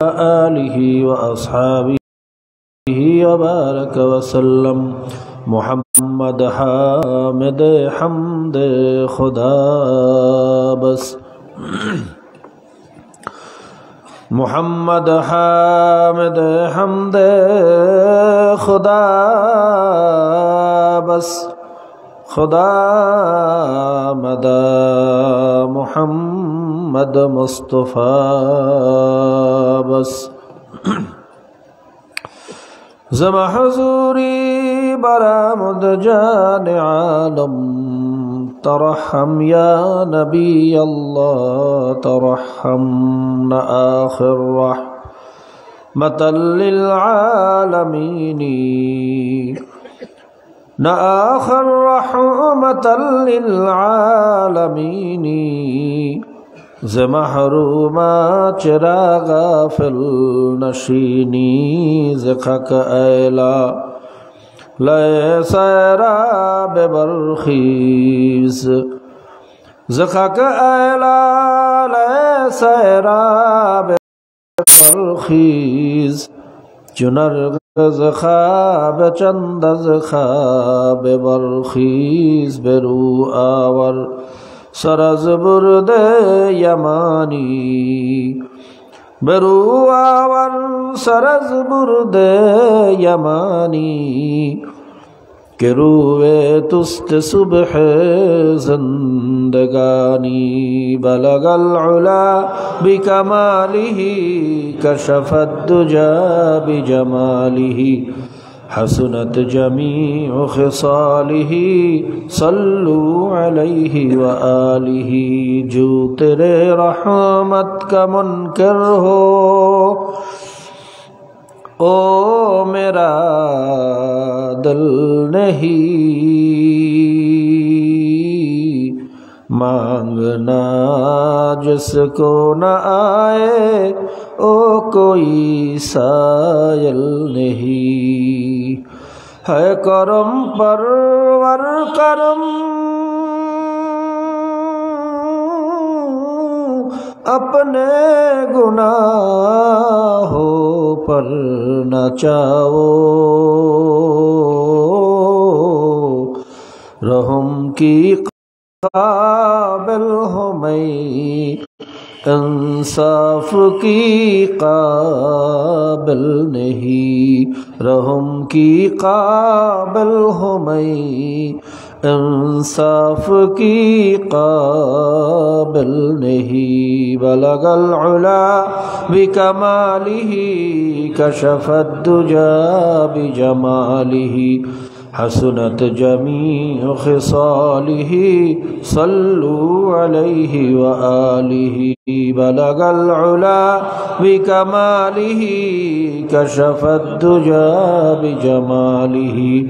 آله وأصحابه وبارك وسلم محمد حامد حمد خدا بس محمد حامد حمد خدا بس خدا مدى محمد مصطفى بس زما حضوری برآمد جان عالم ترحم یا نبی اللہ ترحم نہ آخر رحمت للعالمین نہ آخر رحمت للعالمین ز محروما چرا غافل نشینی ز خاک ایلا لئے سیراب برخیز ز خاک ایلا لئے سیراب برخیز چنرغز خواب چند از خواب برخیز برو آور سرز برد یمانی برو آور سرز برد یمانی کہ روے تست صبح زندگانی بلغ العلا بکمالہ کشف الدجا بجمالہ حسنت جميع خصاله صلوا عليه وآله جو تیرے رحمت کا منکر ہو او میرا دل نہیں مانگنا جس کو نہ آئے او کوئی سائل نہیں ہے کرم پرور کرم اپنے گناہوں پر نہ چاہو رحم کی قابل ہوں میں انصاف کی قابل نہیں رحم کی قابل ہوں میں انصاف کی قابل نہیں بلغ العلا بکمالہ کشف الدجا بجمالہ حسنت جميع خصاله صلوا عليه وآله بلغ العلا بكماله كشف الدجا بجماله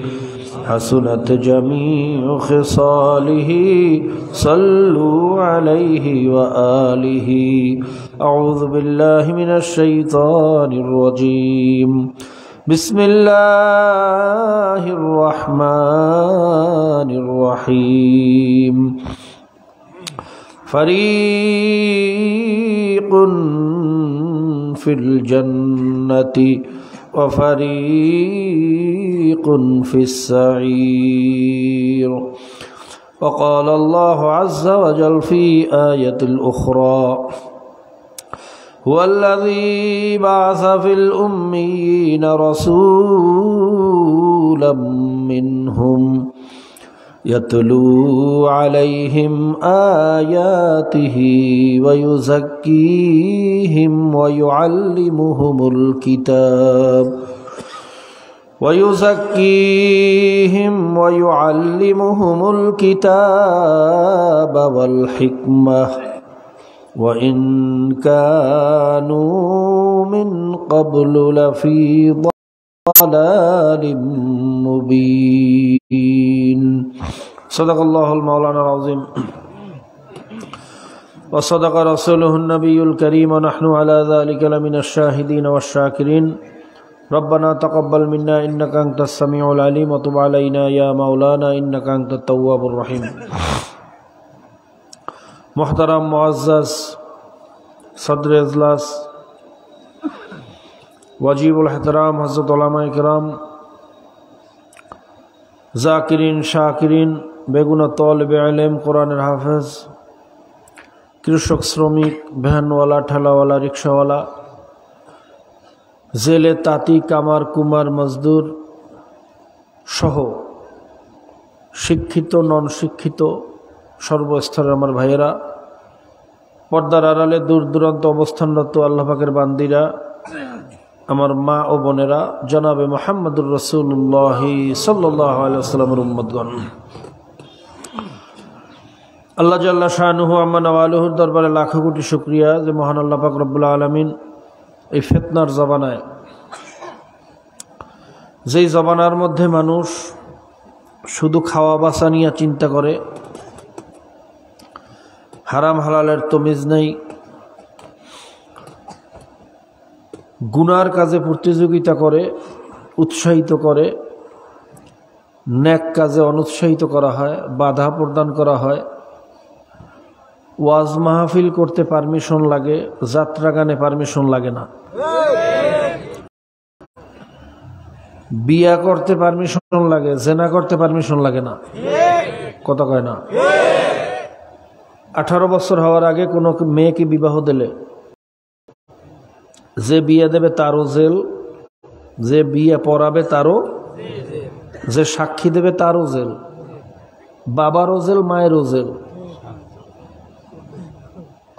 حسنت جميع خصاله صلوا عليه وآله أعوذ بالله من الشيطان الرجيم بسم الله الرحمن الرحيم فريق في الجنة وفريق في السعير وقال الله عز وجل في آية الأخرى هو الذي بعث في الأميين رسولا منهم يتلو عليهم آياته ويزكيهم ويعلمهم الكتاب والحكمة وإن كانوا من قبل لفي ضلال مبين صدق الله المولانا العظيم وصدق رسوله النبي الكريم ونحن على ذلك لمن الشاهدين والشاكرين ربنا تقبل منا إنك أنت السميع العليم وتب علينا يا مولانا إنك أنت التواب الرحيم محترم معزز صدر اجلاس ওয়াজিবুল ইহতিরাম হযরত উলামায়ে কেরাম, জাকিরিন শাকিরিন, বেগুনা তালিবে ইলম, কোরআনের হাফেজ, কৃষক, শ্রমিক, ভ্যানওয়ালা, ঠেলাওয়ালা, রিক্সাওয়ালা, জেলে, তাঁতি, কামার, কুমার, মজদুর সহ শিক্ষিত নন শিক্ষিত সর্বস্তরের আমার ভাইয়েরা, পর্দার আড়ালে দূর দূরান্ত অবস্থানরত আল্লাহ পাকের বান্দিরা, আমার মা ও বোনেরা, জনাবে মুহাম্মদুর রাসূলুল্লাহ সাল্লাল্লাহু আলাইহি ওয়াসাল্লামের উম্মতগণ, আল্লাহ জাল্লা শানুহু আম্মা নওয়ালুহুর দরবারে লাখো কোটি শুকরিয়া যে মহান আল্লাহ পাক রব্বুল আলামিন এই ফিতনার জমানায়, যেই জমানার মধ্যে মানুষ শুধু খাওয়া বাঁচা নিয়ে চিন্তা করে, হারাম হালালের তমিজ নেই, গুনার কাজে প্রতিযোগিতা করে, উৎসাহিত করে, নেক কাজে অনুৎসাহিত করা হয়, বাধা প্রদান করা হয়, ওয়াজ মাহফিল করতে পারমিশন লাগে, যাত্রা গানে পারমিশন লাগে না, বিয়া করতে পারমিশন লাগে, জেনা করতে পারমিশন লাগে না, কথা কয় না। 18 বছর হওয়ার আগে কোনো মেয়েকে বিবাহ দিলে যে বিয়ে দেবে তারও জেল, যে বিয়ে পড়াবে তারও, যে সাক্ষী দেবে তারও জেল, বাবারও জেল, মায়েরও জেল।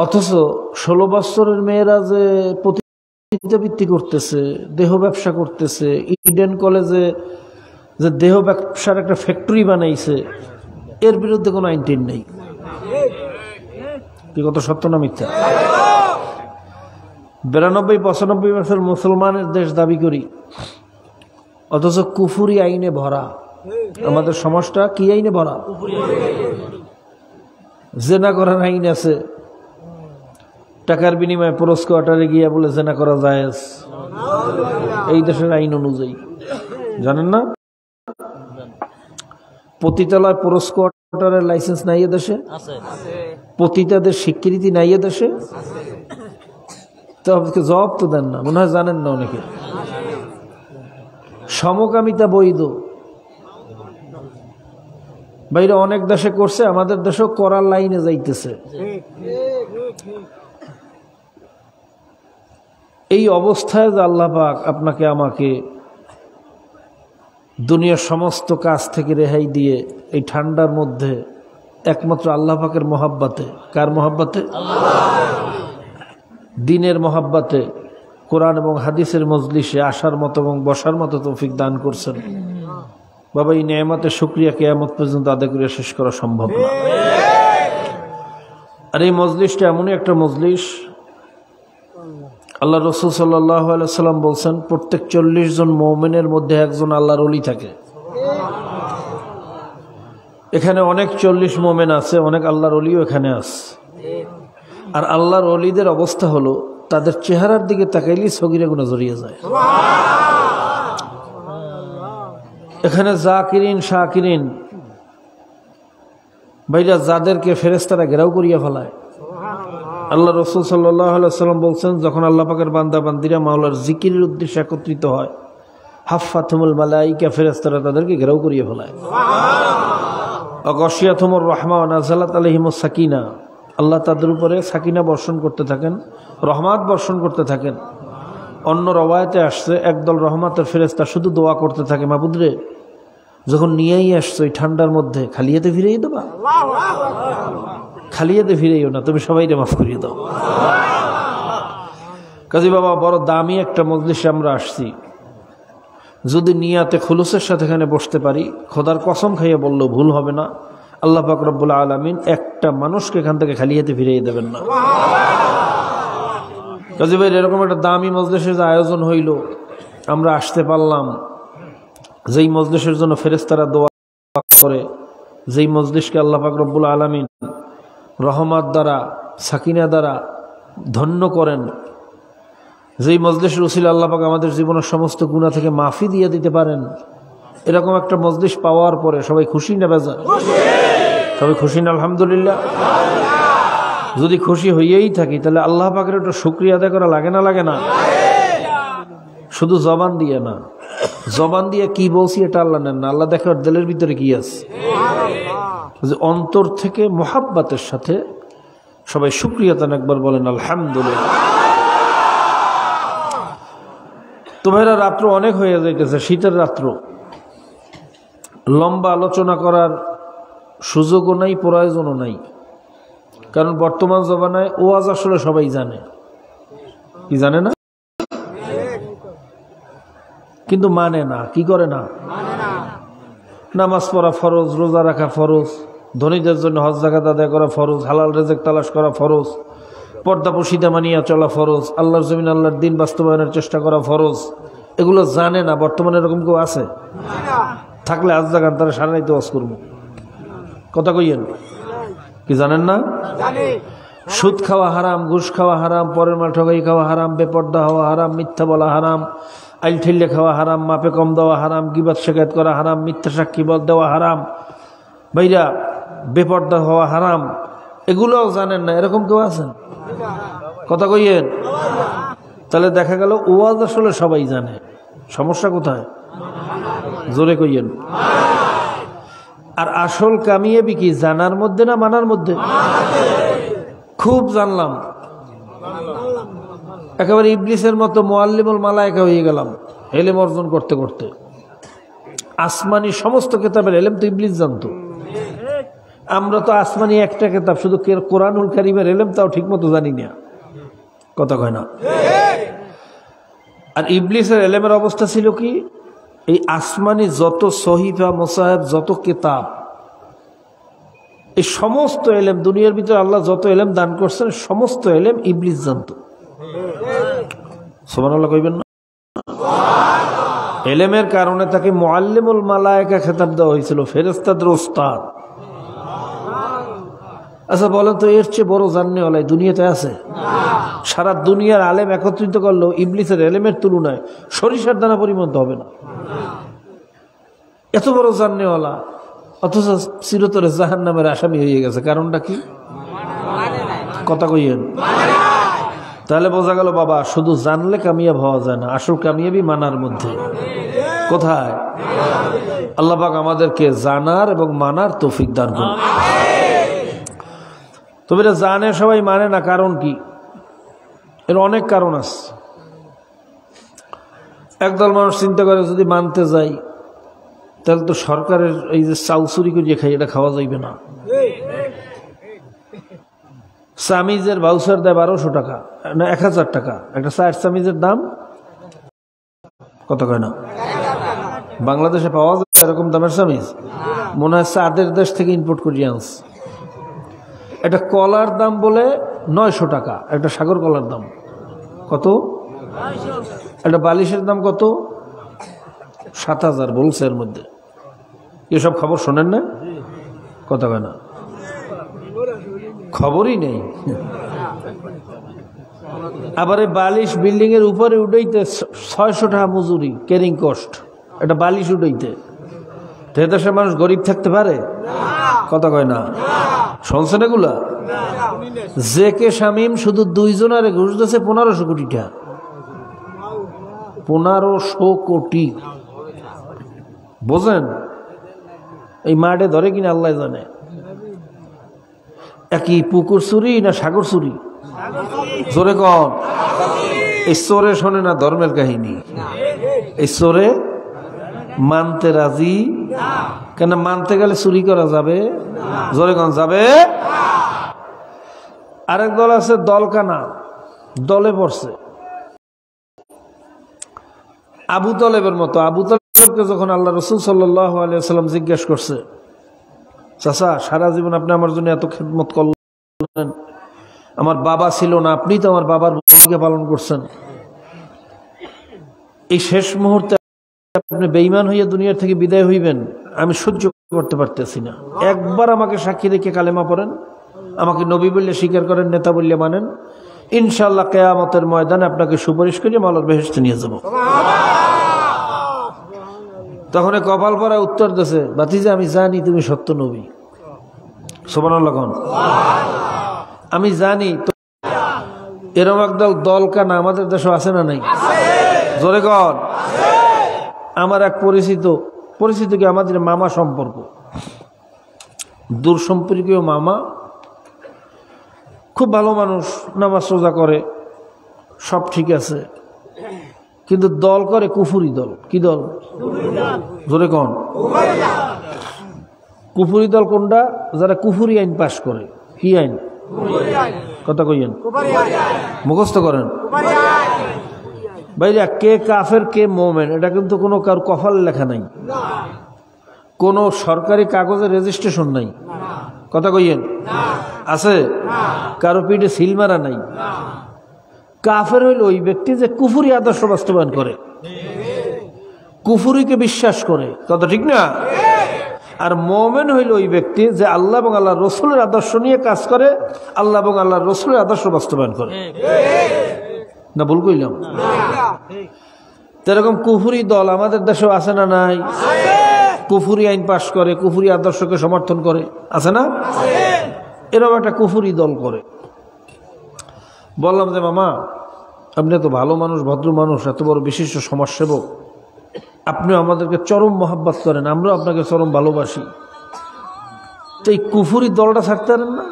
অথচ 16 বছরের মেয়েরা যে প্রতিযোগিতা করতেছে, দেহ ব্যবসা করতেছে, ইডেন কলেজে যে দেহ ব্যবসার একটা ফ্যাক্টরি বানাইছে, এর বিরুদ্ধে কোনো আইন টিন নেই। কি কত সত্য না মিথ্যা? 92-95 বছর মুসলমানের দেশ দাবি করি, অথচ কুফুরি আইনে ভরা। আমাদের সমাজটা কি আইনে ভরা? জেনা করার আইন আছে, টাকার বিনিময়ে পুরস্ক কোয়ার্টারে গিয়া বলে জেনা করা জায়েজ, এই দেশের আইন অনুযায়ী। জানেন না পতিতালয় পুরস্ক কোয়ার্টারের লাইসেন্স নাই এ দেশে, পতিতাদের স্বীকৃতি নাই এ দেশে, তো জবাব তো দেন না, মনে হয় জানেন না অনেকে। সমকামিতা বৈধ, বাইরে অনেক দেশে করছে, আমাদের দেশেও করার লাইনে যাইতেছে। এই অবস্থায় যে আল্লাহ পাক আপনাকে আমাকে দুনিয়ার সমস্ত কাজ থেকে রেহাই দিয়ে এই ঠান্ডার মধ্যে একমাত্র আল্লাহ পাকের মহাব্বতে, কার মহাব্বতে? দিনের মহাব্বতে কোরআন এবং হাদিসের মজলিসে আসার মতো এবং বসার মতো তৌফিক দান করছেন। বাবা, এই নেয়ামতের শুকরিয়া কিয়ামত পর্যন্ত আদায় করে শেষ করা সম্ভব না। আর এই মজলিসটা এমনই একটা মজলিস, আল্লাহ রসুল সাল্লাল্লাহু আলাইহি সাল্লাম বলছেন প্রত্যেক 40 জন মুমিনের মধ্যে একজন আল্লাহর ওলি থাকে। এখানে অনেক 40 মুমিন আছে, অনেক আল্লাহর ওলিও এখানে আছে। আর আল্লাহর ওলিদের অবস্থা হলো তাদের চেহারার দিকে তাকাইলেই সগীরা গুনাহ জড়িয়ে যায়। এখানে জাকিরিন শাকিরিন ভাইরা, যাদেরকে ফেরেশতারা ঘেরাও করিয়া ফেলায়। আল্লাহ রসুল সাল্লাল্লাহু আলাইহি সাল্লাম বলছেন, যখন আল্লাহ পাকের বান্দা বান্দিরা মাওলার জিকিরের উদ্দেশ্যে একত্রিত হয়, হাফাতুমুল মালাইকা, ফেরেশতারা তাদেরকে ঘেরাও করিয়ে ফেলায়। গশিয়াতুমুর রাহমা ওয়া নাযালাত আলাইহিমুস সাকিনা, আল্লাহ তাদের উপরে সাকিনা বর্ষণ করতে থাকেন, রহমত বর্ষণ করতে থাকেন। অন্য রওয়ায়াতে আসছে একদল রহমতের ফেরেশতা শুধু দোয়া করতে থাকে, মাবুদরে যখন নিয়েই আসছো এই ঠান্ডার মধ্যে খালিয়াতে ফিরিয়ে দেবা, খালিয়াতে ফিরেইও না, তুমি সবাইকে মাফ করিয়ে দাও। কাজী বাবা, বড় দামি একটা মজলিসে আমরা আসছি, যদি নিয়াতে খুলুসের সাথে এখানে বসতে পারি, খোদার কসম খাইয়ে বললেও ভুল হবে না, আল্লাহ পাক রব্বুল আলামিন একটা মানুষকে এখান থেকে খালিয়াতে ফিরিয়ে দেবেন না। কাজী ভাই, এরকম একটা দামি মজলিসের যে আয়োজন হইল, আমরা আসতে পারলাম, যেই মজলিসের জন্য ফেরেশতারা দোয়া করে, যেই মজলিসকে আল্লাহ পাক রব্বুল আলামিন রহমত দ্বারা, সাকিনা দ্বারা ধন্য করেন, যেই মজলিসের উসিলা আল্লাহ পাক আমাদের জীবনের সমস্ত গুনাহ থেকে মাফি দিয়ে দিতে পারেন, এরকম একটা মজলিস পাওয়ার পরে সবাই খুশি না বেজার? সবাই খুশি না? আলহামদুলিল্লাহ। যদি খুশি হইয়েই থাকি তাহলে আল্লাহ পাকের একটু শুকরিয়া আদায় করা লাগে না? লাগে না? শুধু জবান দিয়ে না, জবান দিয়ে কি বলছি এটা আল্লাহ নেন না, আল্লাহ দেখে ওর দিলের ভিতরে কি আছে। অন্তর থেকে মোহাব্বতের সাথে সবাই শুকরিয়া তান একবার বলেন আলহামদুলিল্লাহ। তোমারা রাত্র অনেক হয়ে যাইতেছে, শীতের রাত্র, লম্বা আলোচনা করার সুযোগও নাই, প্রয়োজনও নাই। কারণ বর্তমান জমানায় ওয়াজ আসলে সবাই জানে, কি জানে না, কিন্তু মানে না। কি করে না? নামাজ পড়া ফরজ, রোজা রাখা ফরজ, ধনীদের জন্য হজ যাকাত আদায় করা ফরজ, হালাল রিজিক তালাশ করা ফরজ, পর্দা পশিদা মানিয়া চলা ফরজ, আল্লাহর জমিন আল্লাহর দিন বাস্তবায়নের চেষ্টা করা ফরজ। এগুলো জানে না। বর্তমানে এরকম কেউ আছে? থাকলে আজ জাগান তারা সারা রাইতে ওয়াজ করবো। কথা কইয়েন, কি জানেন না? সুদ খাওয়া হারাম, ঘুষ খাওয়া হারাম, পরের মাল ঠকাই খাওয়া হারাম, বেপর্দা হওয়া হারাম, মিথ্যা বলা হারাম, আইল ঠেললে খাওয়া হারাম, মাপে কম দেওয়া হারাম, গীবত শিকায়ত করা হারাম, মিথ্যা সাক্ষী বল দেওয়া হারাম, ভাইরা বেপর্দা হওয়া হারাম। এগুলোও জানেন না, এরকম কেউ আছেন? কথা কইয়েন। তাহলে দেখা গেল ওয়াজ আসলে সবাই জানে, সমস্যা কোথায়? জোরে কইয়েন। আর আসল কামিয়াবি কি জানার মধ্যে না মানার মধ্যে? খুব জানলাম, একেবারে ইবলিসের মতো মুআল্লিমুল মালায়েকা হয়ে গেলাম ইলম অর্জন করতে করতে। আসমানি সমস্ত কিতাবের ইলম তো ইবলিস জানতো। আমরা তো আসমানি একটা কিতাব শুধু কোরআনুল কারীমের ইলম তাও ঠিক মতো জানি না। কথা কয় না? আর ইবলিসের ইলমের অবস্থা ছিল কি, এই আসমানি যত সহিফা মুসাহাব, যত কিতাব, এই সমস্ত ইলম দুনিয়ার ভিতরে আল্লাহ যত ইলম দান করছেন সমস্ত ইলম ইবলিস জানতো। সুবহানাল্লাহ কইবেন না? ইলমের কারণে তাকে মুআল্লিমুল মালায়েকা খেতাব দেওয়া হয়েছিল, ফেরেশতাদের ওস্তাদ। আচ্ছা বলেন তো, এর চেয়ে বড় জাননেওয়ালা দুনিয়াতে আছে? সারা দুনিয়ার আলেম একত্রিত করলেও ইবলিসের ইলমের তুলনায় সরিষার দানা পরিমাণ হবে না। এত বড় জাননেওয়ালা, অথচ চিরতরে জাহান্নামের আসামি হয়ে গেছে। কারণটা কি? কথা কইয়েন। তাহলে বোঝা গেল বাবা, শুধু জানলে কামিয়াব হওয়া যায় না, আসল কামিয়াবি মানার মধ্যে। কোথায়? আল্লাহ পাক আমাদেরকে জানার এবং মানার তৌফিক দান করুন। তবে এটা জানে সবাই মানে না, কারণ কি? এর অনেক কারণ আছে। একদল মানুষ চিন্তা করে যদি মানতে যাই তাহলে তো সরকারের এই যে চাউল চুরি করিয়ে খাই, এটা খাওয়া যাইবে না। চামিজের ভাউচার দেয় 1200 টাকা না 1000 টাকা, একটা চার চামিজের দাম কত? কয় না বাংলাদেশে পাওয়া যায় এরকম দামের চামিজ? মনে হয় চাঁদের দেশ থেকে ইম্পোর্ট করিয়ে আনছে। একটা কলার দাম বলে 900 টাকা, একটা সাগর কলার দাম কত? একটা বালিশের দাম কত? 7000 বলছে। এর মধ্যে এসব খবর শোনেন না? কথা কয় না, খবরই নেই। আবার এই বালিশ বিল্ডিং এর উপরে উঠাইতে 600 টাকা মজুরি, ক্যারিং কস্ট, একটা বালিশ উঠাইতে। দেশের মানুষ গরিব থাকতে পারে? কথা কয় না, শুনছেন এগুলা? যে কে শামীম শুধু 2 জনের ঘুষ দিয়েছে 1500 কোটি টাকা। 1500 কোটি, বোঝেন? এই মাঠে ধরে কিনা আল্লাহ জানে। একই পুকুর চুরি না সাগর চুরি? জোরে কন। এই চোরে শোনে না ধর্মের কাহিনী, এই চোরে মানতে রাজি। কেন মানতে গেলে চুরি করা যাবে? জোরে কন, যাবে। আরেক দল আছে দলকানা, দলে পড়ছে আবু তালেবের মতো। আবু তালেবকে যখন আল্লাহ রাসূল সাল্লাল্লাহু আলাইহি ওয়াসাল্লাম জিজ্ঞেস করছে, চাচা সারা জীবন আপনি আমার জন্য এত খেদমত করলেন, আমার বাবা ছিল না, আপনি তো আমার বাবার ভূমিকা পালন করছেন, এই শেষ মুহূর্তে আপনি বেঈমান হইয়া দুনিয়ার থেকে বিদায় হইবেন, আমি সহ্য করতে পারতেছি না। একবার আমাকে সাক্ষী রেখে কালেমা পড়েন, আমাকে নবী বললে স্বীকার করেন, নেতা বললে মানেন, ইনশাআল্লাহ কিয়ামতের ময়দানে আপনাকে সুপারিশ করে মাওলার বেহেশতে নিয়ে যাব। তখন কপাল পরা উত্তর দিয়েছে, ভাতিজা আমি জানি তুমি সত্য নবী। সুবহানাল্লাহ কোন? আমি জানি। এরকম একদল দল কানা আমাদের দেশে আছে না নাই? জোরে কন। আমার এক পরিচিত কি আমাদের মামা সম্পর্ক, দূর সম্পর্কীয় মামা, খুব ভালো মানুষ, নামাজ রোজা করে, সব ঠিক আছে, কিন্তু দল করে কুফুরি দল। কি দল? জোরে কন। কুফুরি দল কোনটা? যারা কুফুরি আইন পাশ করে। কি আইন? কথা কইয়েন, মুখস্থ করেন ভাইরা। কে কাফের কে মোমেন এটা কিন্তু কোনো কার কপাল লেখা নাই, কোনো সরকারি কাগজে রেজিস্ট্রেশন নাই। কথা কইয়েন, আছে? কারো পিঠে সিল মারা নাই। কাফের হইল ওই ব্যক্তি যে কুফুরি আদর্শ বাস্তবায়ন করে, কুফুরিকে বিশ্বাস করে। কথা ঠিক না? আর মোমেন হইল ওই ব্যক্তি যে আল্লাহ এবং আল্লাহ রসুলের আদর্শ নিয়ে কাজ করে, আল্লাহ এবং আল্লাহ রসুলের আদর্শ বাস্তবায়ন করে। না ভুল কইলাম? এরকম কুফুরি দল আমাদের দেশেও আছে না নাই? কুফুরি আইন পাশ করে, কুফুরি আদর্শকে সমর্থন করে, আছে না? এরকম একটা কুফুরি দল করে। বললাম যে মামা, আপনি এত ভালো মানুষ, ভদ্র মানুষ, এত বড় বিশিষ্ট সমাজসেবক, আপনি আমাদেরকে চরম মহাব্বত করেন, আমরাও আপনাকে চরম ভালোবাসি, তো এই কুফুরি দলটা ছাড়তে পারেন না?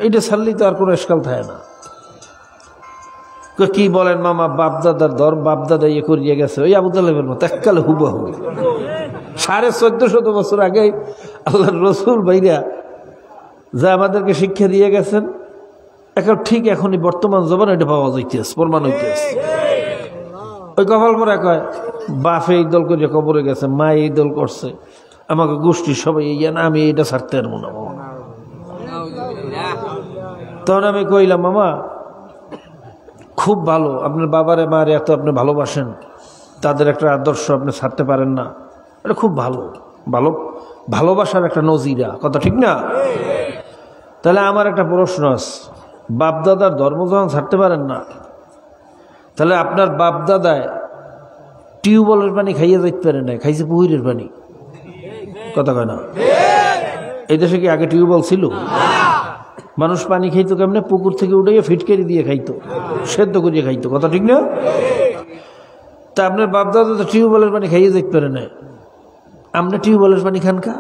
এইটা ছাড়লেই তো আর কোনো এসকাল থাকে না। কি বলেন মামা, বাপদাদার দর, বাপদাদা ইয়ে করিয়ে গেছে ওই আবু তালেবের মতো এককালে হুবহু। 1450 বছর আগে আল্লাহর রসুল ভাইরা যা আমাদেরকে শিক্ষা দিয়ে গেছেন, এখন ঠিক এখনই বর্তমান জবান এটা পাওয়া যাইতেছে, প্রমাণ হইতেছে। ওই কপাল পরে কয় বাপে এই দল করে কবরে গেছে, মা এই দল করছে, আমাকে গোষ্ঠী সবাই ইয়ে না, আমি এইটা ছাড়তে পারবো না। তখন আমি কইলাম মামা খুব ভালো, আপনার বাবারে মারে এত আপনি ভালোবাসেন, তাদের একটা আদর্শ আপনি ছাড়তে পারেন না, এটা খুব ভালো, ভালো ভালোবাসার একটা নজিরা। কথা ঠিক না? তাহলে আমার একটা প্রশ্ন আছে, বাপদাদার ধর্ম যখন ছাড়তে পারেন না, তাহলে আপনার বাপদাদায় টিউবওয়েলের পানি খাইয়ে যাইতে পারে না, খাইছে পুকুরের পানি। কথা কয় না? এই দেশে কি আগে টিউবওয়েল ছিল? মানুষ পানি খাইতো কেমনে? পুকুর থেকে উঠে ফিটকারি দিয়ে খাইতো, সেদ্ধ করিয়ে খাইতো। কথা ঠিক না? তা আপনার বাপদাদা তো টিউবওয়েলের পানি খাইয়ে যাইতে পারে না, আপনি টিউবওয়েলের পানি খান কা?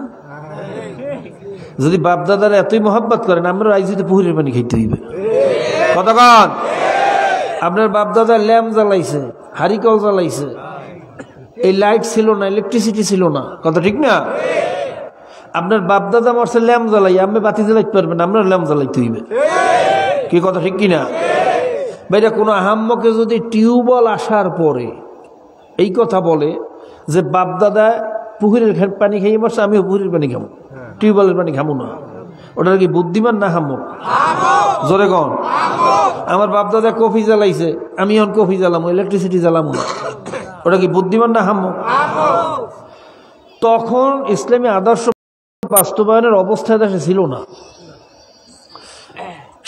যদি বাপদাদারা এতই মহব্বত করেন, আমরা আইজিতে পুকুরের পানি খাইতে হইবে। কতক্ষণ? আপনার বাপদাদা ল্যাম্প জ্বালাইছে, হারিকল জ্বালাইছে, এই লাইট ছিল না, ইলেকট্রিসিটি ছিল না। কথা ঠিক না? আপনার বাপদাদা মরছে ল্যাম্প জ্বালাই, আপনি বাতি জ্বালাইতে পারবেন, আপনার ল্যাম্প জ্বালাইতে হইবে। কি কথা ঠিক কিনা ভাইরা? কোনো আহাম্মকে যদি টিউবওয়েল আসার পরে এই কথা বলে যে বাপদাদা পুকুরের পানি খাইয়ে মরছে, আমিও পুকুরের পানি খাবো, টিউবওয়েলের পানি খাবো না, ওটা কি বুদ্ধিমান না হাম্মক? জোরে কন। আমার বাপদাদা কফি জ্বালাইছে, আমি এখন কফি জ্বালামো, ইলেকট্রিসিটি জ্বালামো না, ওটা কি বুদ্ধিমান না হাম্মক? তখন ইসলামী আদর্শ বাস্তবায়নের অবস্থায় দেশে ছিল না।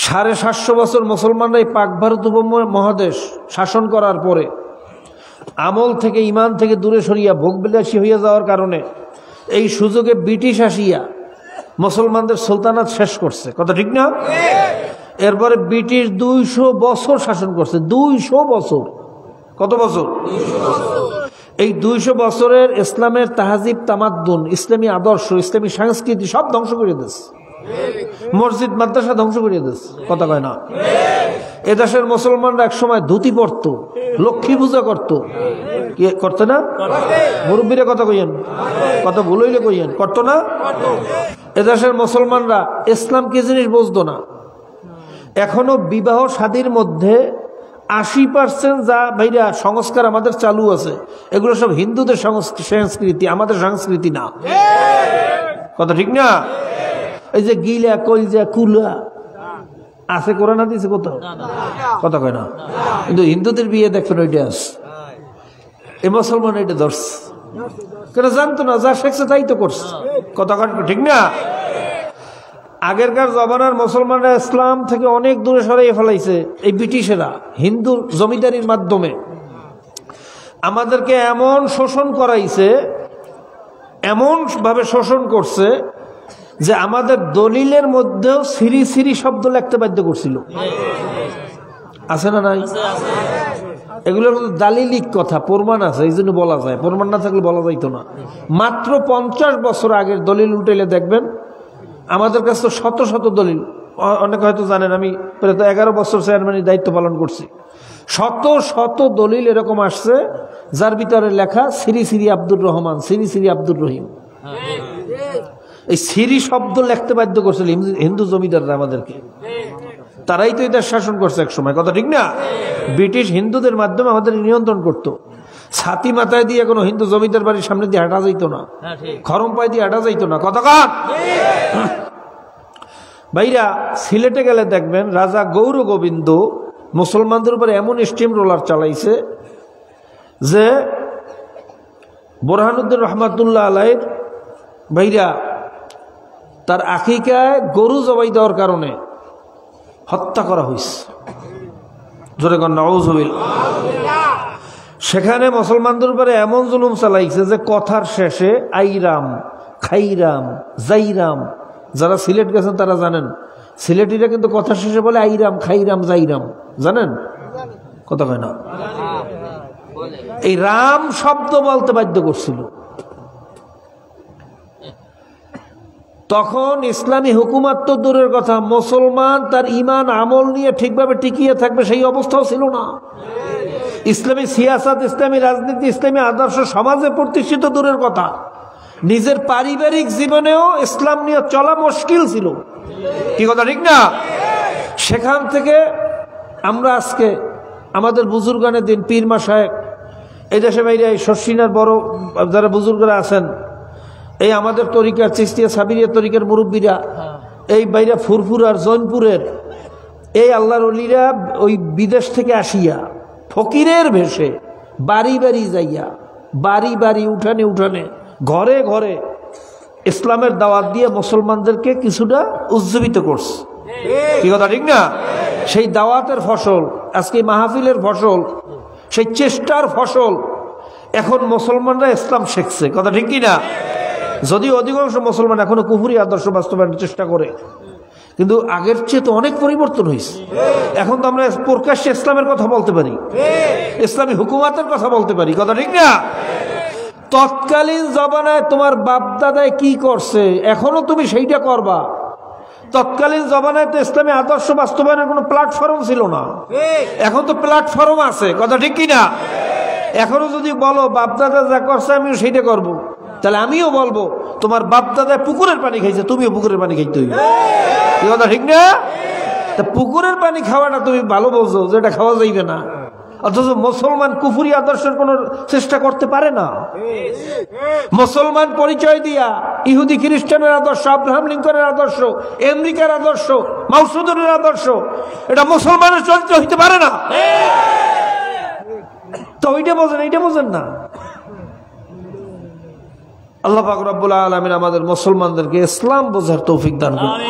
750 বছর মুসলমানরা এই পাক ভারত উপমহাদেশ শাসন করার পরে আমল থেকে, ইমান থেকে দূরে সরিয়া ভোগবিলাসী হইয়া যাওয়ার কারণে এই সুযোগে ব্রিটিশ আসিয়া মুসলমানদের সুলতানাত শেষ করছে। কথা ঠিক না? এরপরে ব্রিটিশ 200 বছর শাসন করছে। 200 বছর। কত বছর? এই 200 বছরের ইসলামের তাহাজিব, তামাদ্দুন, ইসলামী আদর্শ, ইসলামী সংস্কৃতি সব ধ্বংস করে দিয়েছে। মসজিদ মাদ্রাসা ধ্বংস করে দিয়েছে। কথা কয় না? এদেশের মুসলমানরা এক সময় ধুতি পরত, লক্ষ্মী পূজা করত, কি করতো না? মুরব্বীরা কথা কইয়েন, কথা ভুল হইলে কইয়েন, করতো না? এদেশের মুসলমানরা ইসলাম কি জিনিস বুঝতো না। এখনো বিবাহ শাদীর মধ্যে 80% যা ভাইরা সংস্কার আমাদের চালু আছে, এগুলো সব হিন্দুদের সংস্কৃতি, আমাদের সংস্কৃতি না। কথা ঠিক না? এই যে গিলা, কইজা, কুলা আছে কোরআন হাদিসে কোথাও? কথা কয় না। কিন্তু হিন্দুদের বিয়ে দেখবেন ওইটা আছে, এই মুসলমান এটা ধরছে, কেন জানতো না, যা শেখছে তাই তো করছে। কথা কয় ঠিক না? আগেরকার জমানার মুসলমানরা ইসলাম থেকে অনেক দূরে সরাইয়ে ফেলাইছে এই ব্রিটিশেরা হিন্দু জমিদারির মাধ্যমে। আমাদেরকে এমন শোষণ করাইছে, এমন ভাবে শোষণ করছে যে আমাদের দলিলের মধ্যেও সিরি সিরি শব্দ লিখতে বাধ্য করছিল। আছে না নাই? এগুলোর মধ্যে দালিলিক কথা, প্রমাণ আছে, এই জন্য বলা যায়। প্রমাণ না থাকলে বলা যাইতো না। মাত্র 50 বছর আগের দলিল উঠাইলে দেখবেন আমাদের কাছে তো শত শত দলিল। অনেকে হয়তো জানেন, আমি প্রায় 11 বছর চেয়ারম্যানের দায়িত্ব পালন করছি। শত শত দলিল এরকম আসছে যার ভিতরে লেখা শ্রী শ্রী আব্দুর রহমান, শ্রী শ্রী আব্দুর রহিম। এই শ্রী শব্দ লিখতে বাধ্য করছিল হিন্দু জমিদাররা আমাদেরকে। তারাই তো এদের শাসন করছে এক সময়, কথা ঠিক না? ব্রিটিশ হিন্দুদের মাধ্যমে আমাদের নিয়ন্ত্রণ করত। ছাতি মাথায় দিয়ে কোনো হিন্দু জমিদার বাড়ির সামনে দিয়ে হাঁটা যাইতো না, খরম পায়ে দিয়ে হাঁটা যাইতো না, কথা কান ভাইরা। সিলেটে গেলে দেখবেন রাজা গৌর গোবিন্দ মুসলমানদের উপরে এমন স্টিম রোলার চালাইছে যে বোরহানুদ্দিন রহমাতুল্লাহ আলাইহির ভাইরা তার আকিকায় গরু জবাই দেওয়ার কারণে হত্যা করা হয়েছে। জোরে কর নাউযুবিল্লাহ। সেখানে মুসলমানদের উপরে এমন জুলুম চালাইছে যে কথার শেষে আইরাম, খাইরাম, জাইরাম, যারা সিলেট গেছেন তারা জানেন, সিলেটিরা কিন্তু কথার শেষে বলে আইরাম, খাইরাম, জাইরাম, জানেন? কথা কয় না। এই রাম শব্দ বলতে বাধ্য করছিল। তখন ইসলামী হুকুমাত তো দূরের কথা, মুসলমান তার ইমান আমল নিয়ে ঠিকভাবে টিকিয়ে থাকবে সেই অবস্থাও ছিল না। ইসলামী সিয়াসাত, ইসলামী রাজনীতি, ইসলামী আদর্শ সমাজে প্রতিষ্ঠিত দূরের কথা, নিজের পারিবারিক জীবনেও ইসলাম নিয়ে চলা মুশকিল ছিল। কি কথা ঠিক না? সেখান থেকে আমরা আজকে আমাদের বুজুর্গানের দিন পীর মাশায়েখ, এই দেশে বাইরে এই শর্ষিনার বড় যারা বুজুর্গরা আছেন, এই আমাদের তরিকার চিস্তিয়া সাবিরিয়া তরিকার মুরব্বীরা, এই বাইরে ফুরফুরার জৈনপুরের এই আল্লাহর ওলিরা ওই বিদেশ থেকে আসিয়া ফকিরের ভেষে বাড়ি বাড়ি যাইয়া, বাড়ি বাড়ি, উঠানে উঠানে, ঘরে ঘরে ইসলামের দাওয়াত দিয়ে মুসলমানদেরকে কিছুটা উজ্জীবিত করছে। কি কথা ঠিক না? সেই দাওয়াতের ফসল, আজকে মাহফিলের ফসল, সেই চেষ্টার ফসল এখন মুসলমানরা ইসলাম শিখছে। কথা ঠিক কি না? যদিও অধিকাংশ মুসলমান এখনো কুফরি আদর্শ বাস্তবায়নের চেষ্টা করে, কিন্তু আগের চেয়ে তো অনেক পরিবর্তন হয়েছে। এখন তো আমরা প্রকাশ্যে ইসলামের কথা বলতে পারি, ইসলামী হুকুমাতের কথা বলতে পারি। কথা ঠিক না? তৎকালীন জমানায় তোমার বাপদাদায় কি করছে এখনো তুমি সেইটা করবা। তৎকালীন জমানায় তো ইসলামী আদর্শ বাস্তবায়নের কোনো প্ল্যাটফর্ম ছিল না, এখন তো প্ল্যাটফর্ম আছে। কথা ঠিক কি না? এখনো যদি বলো বাপদাদা যা করছে আমিও সেইটা করবো, তাহলে আমিও বলবো তোমার বাপদাদায় পুকুরের পানি খাইছে, তুমিও পুকুরের পানি খাইতে হইবে। কথা ঠিক না? তা পুকুরের পানি খাওয়াটা তুমি ভালো বলছো, যেটা খাওয়া যাইবে না, অথচ মুসলমান কুফরি আদর্শের কোন চেষ্টা করতে পারে না। মুসলমান পরিচয় দিয়া ইহুদি খ্রিস্টানের আদর্শ, আব্রাহাম লিঙ্কনের আদর্শ, আমেরিকার আদর্শ, মাউসুদের আদর্শ, এটা মুসলমানের চরিত্র হইতে পারে না। তো ওইটা বোঝেন, এইটা বোঝেন না। আল্লাহ পাক রব্বুল আলামিন আমাদের মুসলমানদেরকে ইসলাম বোঝার তৌফিক দান করুন।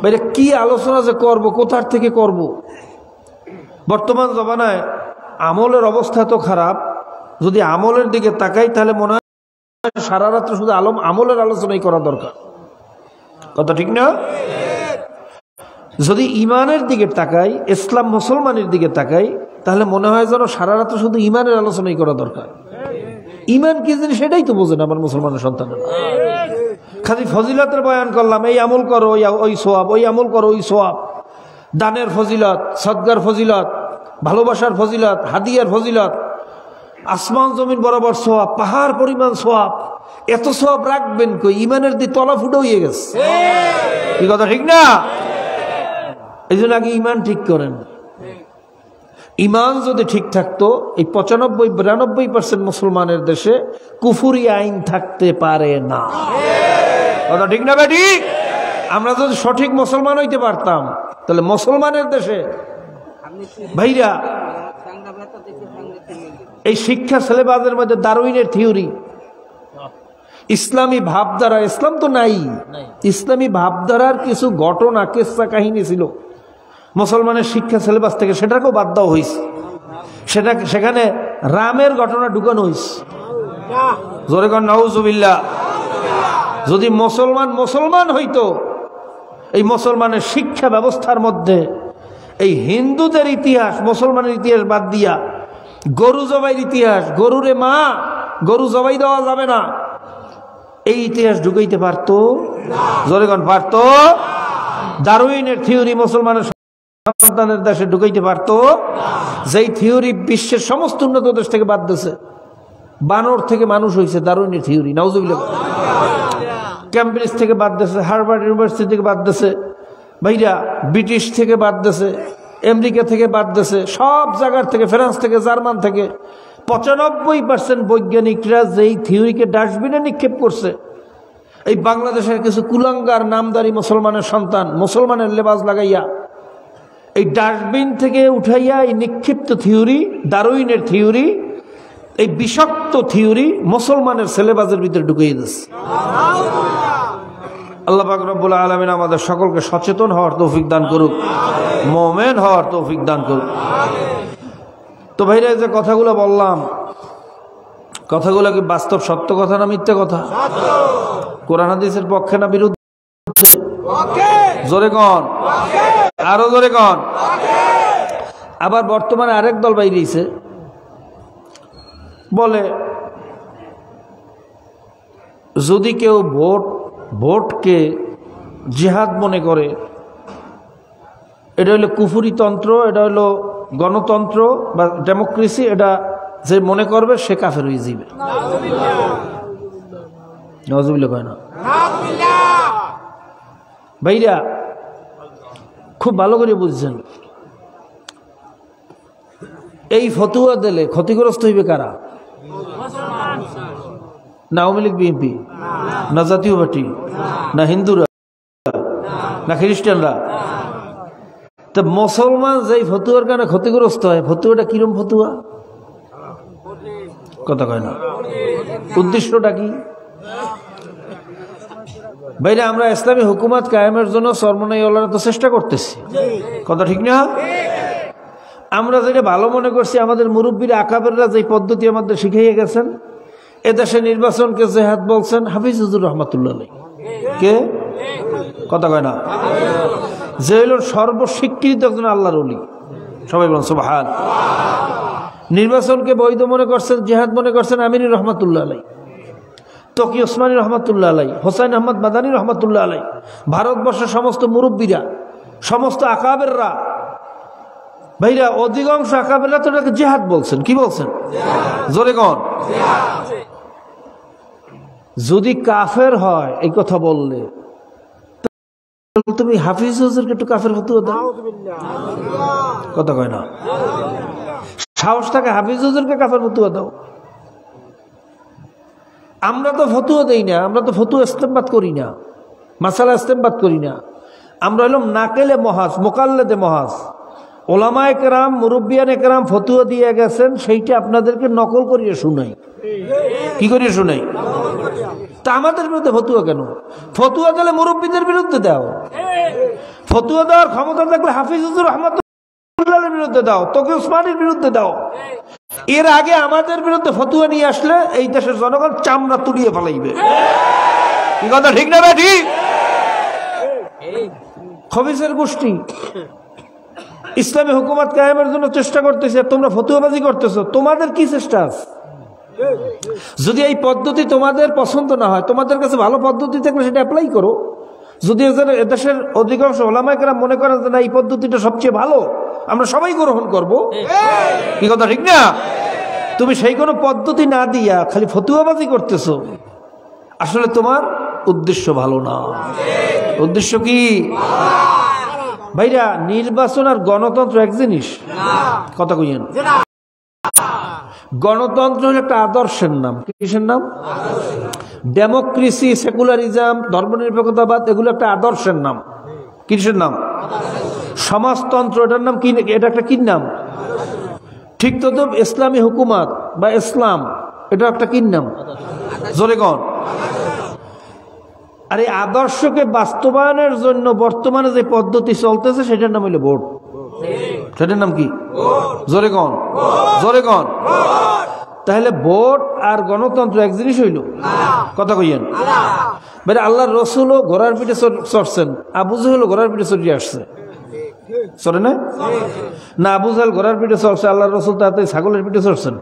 ভাইরা কি আলোচনা যে করব, কোথার থেকে করব? বর্তমান জমানায় আমলের অবস্থা তো খারাপ। যদি আমলের দিকে তাকাই তাহলে মনে হয় সারা রাত্র শুধু আমলের আলোচনাই করা দরকার। কথা ঠিক না? যদি ইমানের দিকে তাকাই, ইসলাম মুসলমানের দিকে তাকাই, তাহলে মনে হয় যেন সারা রাত্র শুধু ইমানের আলোচনাই করা দরকার। ইমান কি জিনিস সেটাই তো বোঝে না আমার মুসলমানের সন্তানেরা। খালি ফজিলতের বয়ান করলাম, এই আমল করো ওই সোয়াব, ওই আমল করো ওই সোয়াব, দানের ফজিলত, সদগার ফজিলত, ভালোবাসার ফজিলত, হাদিয়ার ফজিলত, আসমান জমিন বরাবর সোয়াব, পাহাড় পরিমাণ সোয়াব। এত সোয়াব রাখবেন কই? ইমানের দিয়ে তলা ফুটে হয়ে গেছে। কি কথা ঠিক না? এই জন্য আগে ইমান ঠিক করেন। ইমান যদি ঠিক থাকতো এই 95-92% মুসলমানের দেশে কুফরি আইন থাকতে পারে না। কথা ঠিক না বেটি? আমরা যদি সঠিক মুসলমান হইতে পারতাম তাহলে মুসলমানের দেশে ভাইরা এই শিক্ষা সিলেবাসের মধ্যে ডারউইনের থিওরি, ইসলামী ভাবধারা, ইসলাম তো নাই, ইসলামী ভাবধারার কিছু ঘটনা, কিসসা কাহিনী ছিল মুসলমানের শিক্ষা সিলেবাস থেকে, সেটাকেও বাদ দেওয়া হয়েছে। সেখানে রামের ঘটনা ঢুকানো হয়েছে। জোরে কর নাউজুবিল্লাহ। যদি মুসলমান হইতো, এই মুসলমানের শিক্ষা ব্যবস্থার মধ্যে এই হিন্দুদের ইতিহাস মুসলমানের ইতিহাস বাদ দিয়া গরু জবাইয়ের ইতিহাস, গরুরে মা গরু জবাই দেওয়া যাবে না, এই ইতিহাস ঢুকাইতে পারতো? জনগণ পারতো? ডারউইনের থিওরি মুসলমানের সন্তানের দেশে ঢুকাইতে পারতো? যেই থিওরি বিশ্বের সমস্ত উন্নত দেশ থেকে বাদ দিয়েছে। বানর থেকে মানুষ হয়েছে ডারউইনের থিওরি, নাউজুবিল্লাহ। ক্যামব্রিজ থেকে বাদ দিয়েছে, হার্ভার্ড ইউনিভার্সিটি থেকে বাদ দিয়েছে, ভাইরা ব্রিটিশ থেকে বাদ দিয়েছে, আমেরিকা থেকে বাদ দিয়েছে, সব জায়গার থেকে, ফ্রান্স থেকে, জার্মান থেকে 95% বৈজ্ঞানিকরা যেই থিওরিকে ডাস্টবিনে নিক্ষেপ করছে, এই বাংলাদেশের কিছু কুলাঙ্গার নামদারি মুসলমানের সন্তান মুসলমানের লেবাস লাগাইয়া এই ডাস্টবিন থেকে উঠাইয়া এই নিক্ষিপ্ত থিওরি, ডারউইনের থিওরি, এই বিষাক্ত থিওরি মুসলমানের সিলেবাসের ভিতরে ঢুকিয়ে দিচ্ছে। আল্লাহ পাক রব্বুল আলামিন আমাদের সকলকে সচেতন হওয়ার তৌফিক দান করুক, মুমিন হওয়ার তৌফিক দান করুক। তো ভাইরা, যে কথাগুলো বললাম, কথাগুলো কি বাস্তব সত্য কথা না মিথ্যা কথা? কোরআন হাদিসের পক্ষে না বিরুদ্ধে? জোরে কন, আরো জোরে কন। আবার বর্তমানে আরেক দল বাইরেছে, বলে যদি কেউ ভোটকে জিহাদ মনে করে, এটা হলো কুফরি তন্ত্র, এটা হলো গণতন্ত্র বা ডেমোক্রেসি, এটা যে মনে করবে সে কাফের হয়ে যাবে। নাউজুবিল্লাহ কয় না? ভাইরা খুব ভালো করে বুঝছেন, এই ফতুয়া দিলে ক্ষতিগ্রস্ত হইবে কারা? না আওয়ামী লীগ বিএনপি, না জাতীয় পার্টি, না হিন্দুরা, না খ্রিস্টানরা? তো মুসলমান যেই ফতুয়ার কারণে ক্ষতিগ্রস্ত হয়, ফতুয়াটা কিরম ফতুয়া? কথা কয় না, উদ্দেশ্যটা কি? ভাইরা, আমরা ইসলামী হুকুমত কায়েমের জন্য সরমনাই আল্লাহর তো চেষ্টা করতেছি, কথা ঠিক না? আমরা যেটা ভালো মনে করছি, আমাদের মুরব্বীরা আকাবেররা যে পদ্ধতি আমাদের শিখিয়ে গেছেন, এদেশে নির্বাচনকে জেহাদ বলছেন হাফিজ হুজুর রহমাতুল্লাহ আলাইহি। কে? কথা কয় না? যে হল সর্বস্বীকৃত একজন আল্লাহর ওলি, সবাই বলেন সুবহান। নির্বাচনকে বৈধ মনে করছেন, জেহাদ মনে করছেন আমিনী রহমাতুল্লাহ আলাইহি, তকি ওসমানী রহমাতুল্লাহ আলাইহি, হোসাইন আহমদ মাদানী রহমাতুল্লাহ আলাইহি, ভারতবর্ষের সমস্ত মুরব্বীরা, সমস্ত আকাবেররা। ভাইরা, অধিকাংশ আকাবেররা তো এটাকে জেহাদ বলছেন। কি বলছেন? জোরে কন। যদি কাফের হয় এই কথা বললে, তুমি হাফিজ হুজুরকে একটু কাফের ফতুয়া দাও, কথা কয় না? সাহস থাকে হাফিজ হুজুরকে কাফের ফতুয়া দাও। আমরা তো ফতুয়া দেই না, আমরা তো ফতুয়া ইস্তেমবাদ করি না, মাসালা ইস্তেমবাদ করি না। আমরা হলাম নাকেলে মহাজ, মোকাল্লেদে মহাজ। ওলামায়ে কেরাম, মুরব্বিয়ানে কেরাম ফতুয়া দিয়ে গেছেন, সেইটা আপনাদেরকে নকল করিয়ে শুনাই। কি করিয়ে শুনাই? তা আমাদের বিরুদ্ধে ফতুয়া কেন? ফতুয়া দিলে মুরব্বীদের বিরুদ্ধে দাও। ফতুয়া দেওয়ার ক্ষমতা থাকলে হাফিজ হুজুর রহমাতুল্লাহর বিরুদ্ধে দাও, তকি ওসমানীর বিরুদ্ধে দাও। এর আগে আমাদের বিরুদ্ধে ফতুয়া নিয়ে আসলে এই দেশের জনগণ চামড়া তুলিয়ে ফেলাইবে। কি কথা ঠিক না? ঠিক। খবিসের গোষ্ঠী ইসলামী হুকুমত কায়েমের জন্য চেষ্টা করতেছে, তোমরা ফতুয়াবাজি করতেছো। তোমাদের কি চেষ্টা আছে? যদি এই পদ্ধতি তোমাদের পছন্দ না হয়, তোমাদের কাছে ভালো পদ্ধতি থাকলে সেটা অ্যাপ্লাই করো। যদি এদেশের অধিকাংশ ওলামায়ে কেরাম মনে করেন যে না, এই পদ্ধতিটা সবচেয়ে ভালো, আমরা সবাই গ্রহণ করব। কি কথা ঠিক না? তুমি সেই কোনো পদ্ধতি না দিয়া খালি ফতুয়াবাজি করতেছো, আসলে তোমার উদ্দেশ্য ভালো না। উদ্দেশ্য কি? ভাইরা, নির্বাচন আর গণতন্ত্র এক জিনিস, কথা কইয়েন। গণতন্ত্র হল একটা আদর্শের নাম। কিসের নাম? ডেমোক্রেসি, সেকুলারিজম, ধর্মনিরপেক্ষতাবাদ, এগুলো একটা আদর্শের নাম। কিসের নাম? সমাজতন্ত্র, এটার নাম কি? এটা একটা কি নাম? ঠিক তো ইসলামী হুকুমত বা ইসলাম, এটা একটা কি নাম? জোরে কন। আর এই আদর্শকে বাস্তবায়নের জন্য বর্তমানে যে পদ্ধতি চলতেছে সেটার নাম হইল ভোট। সেটার নাম কি? জোরে কন, জোরে কন। তাহলে ভোট আর গণতন্ত্র এক জিনিস হইল? কথা কইয়েন। মানে আল্লাহর রসুলও ঘোড়ার পিঠে চড়ছেন, আবু জেহেলও ঘোড়ার পিঠে চড়িয়ে আসছে। চলে না? না আবু জাহেল ঘোড়ার পিঠে চলছে, আল্লাহ রসুল তাতে ছাগলের পিঠে চড়ছেন?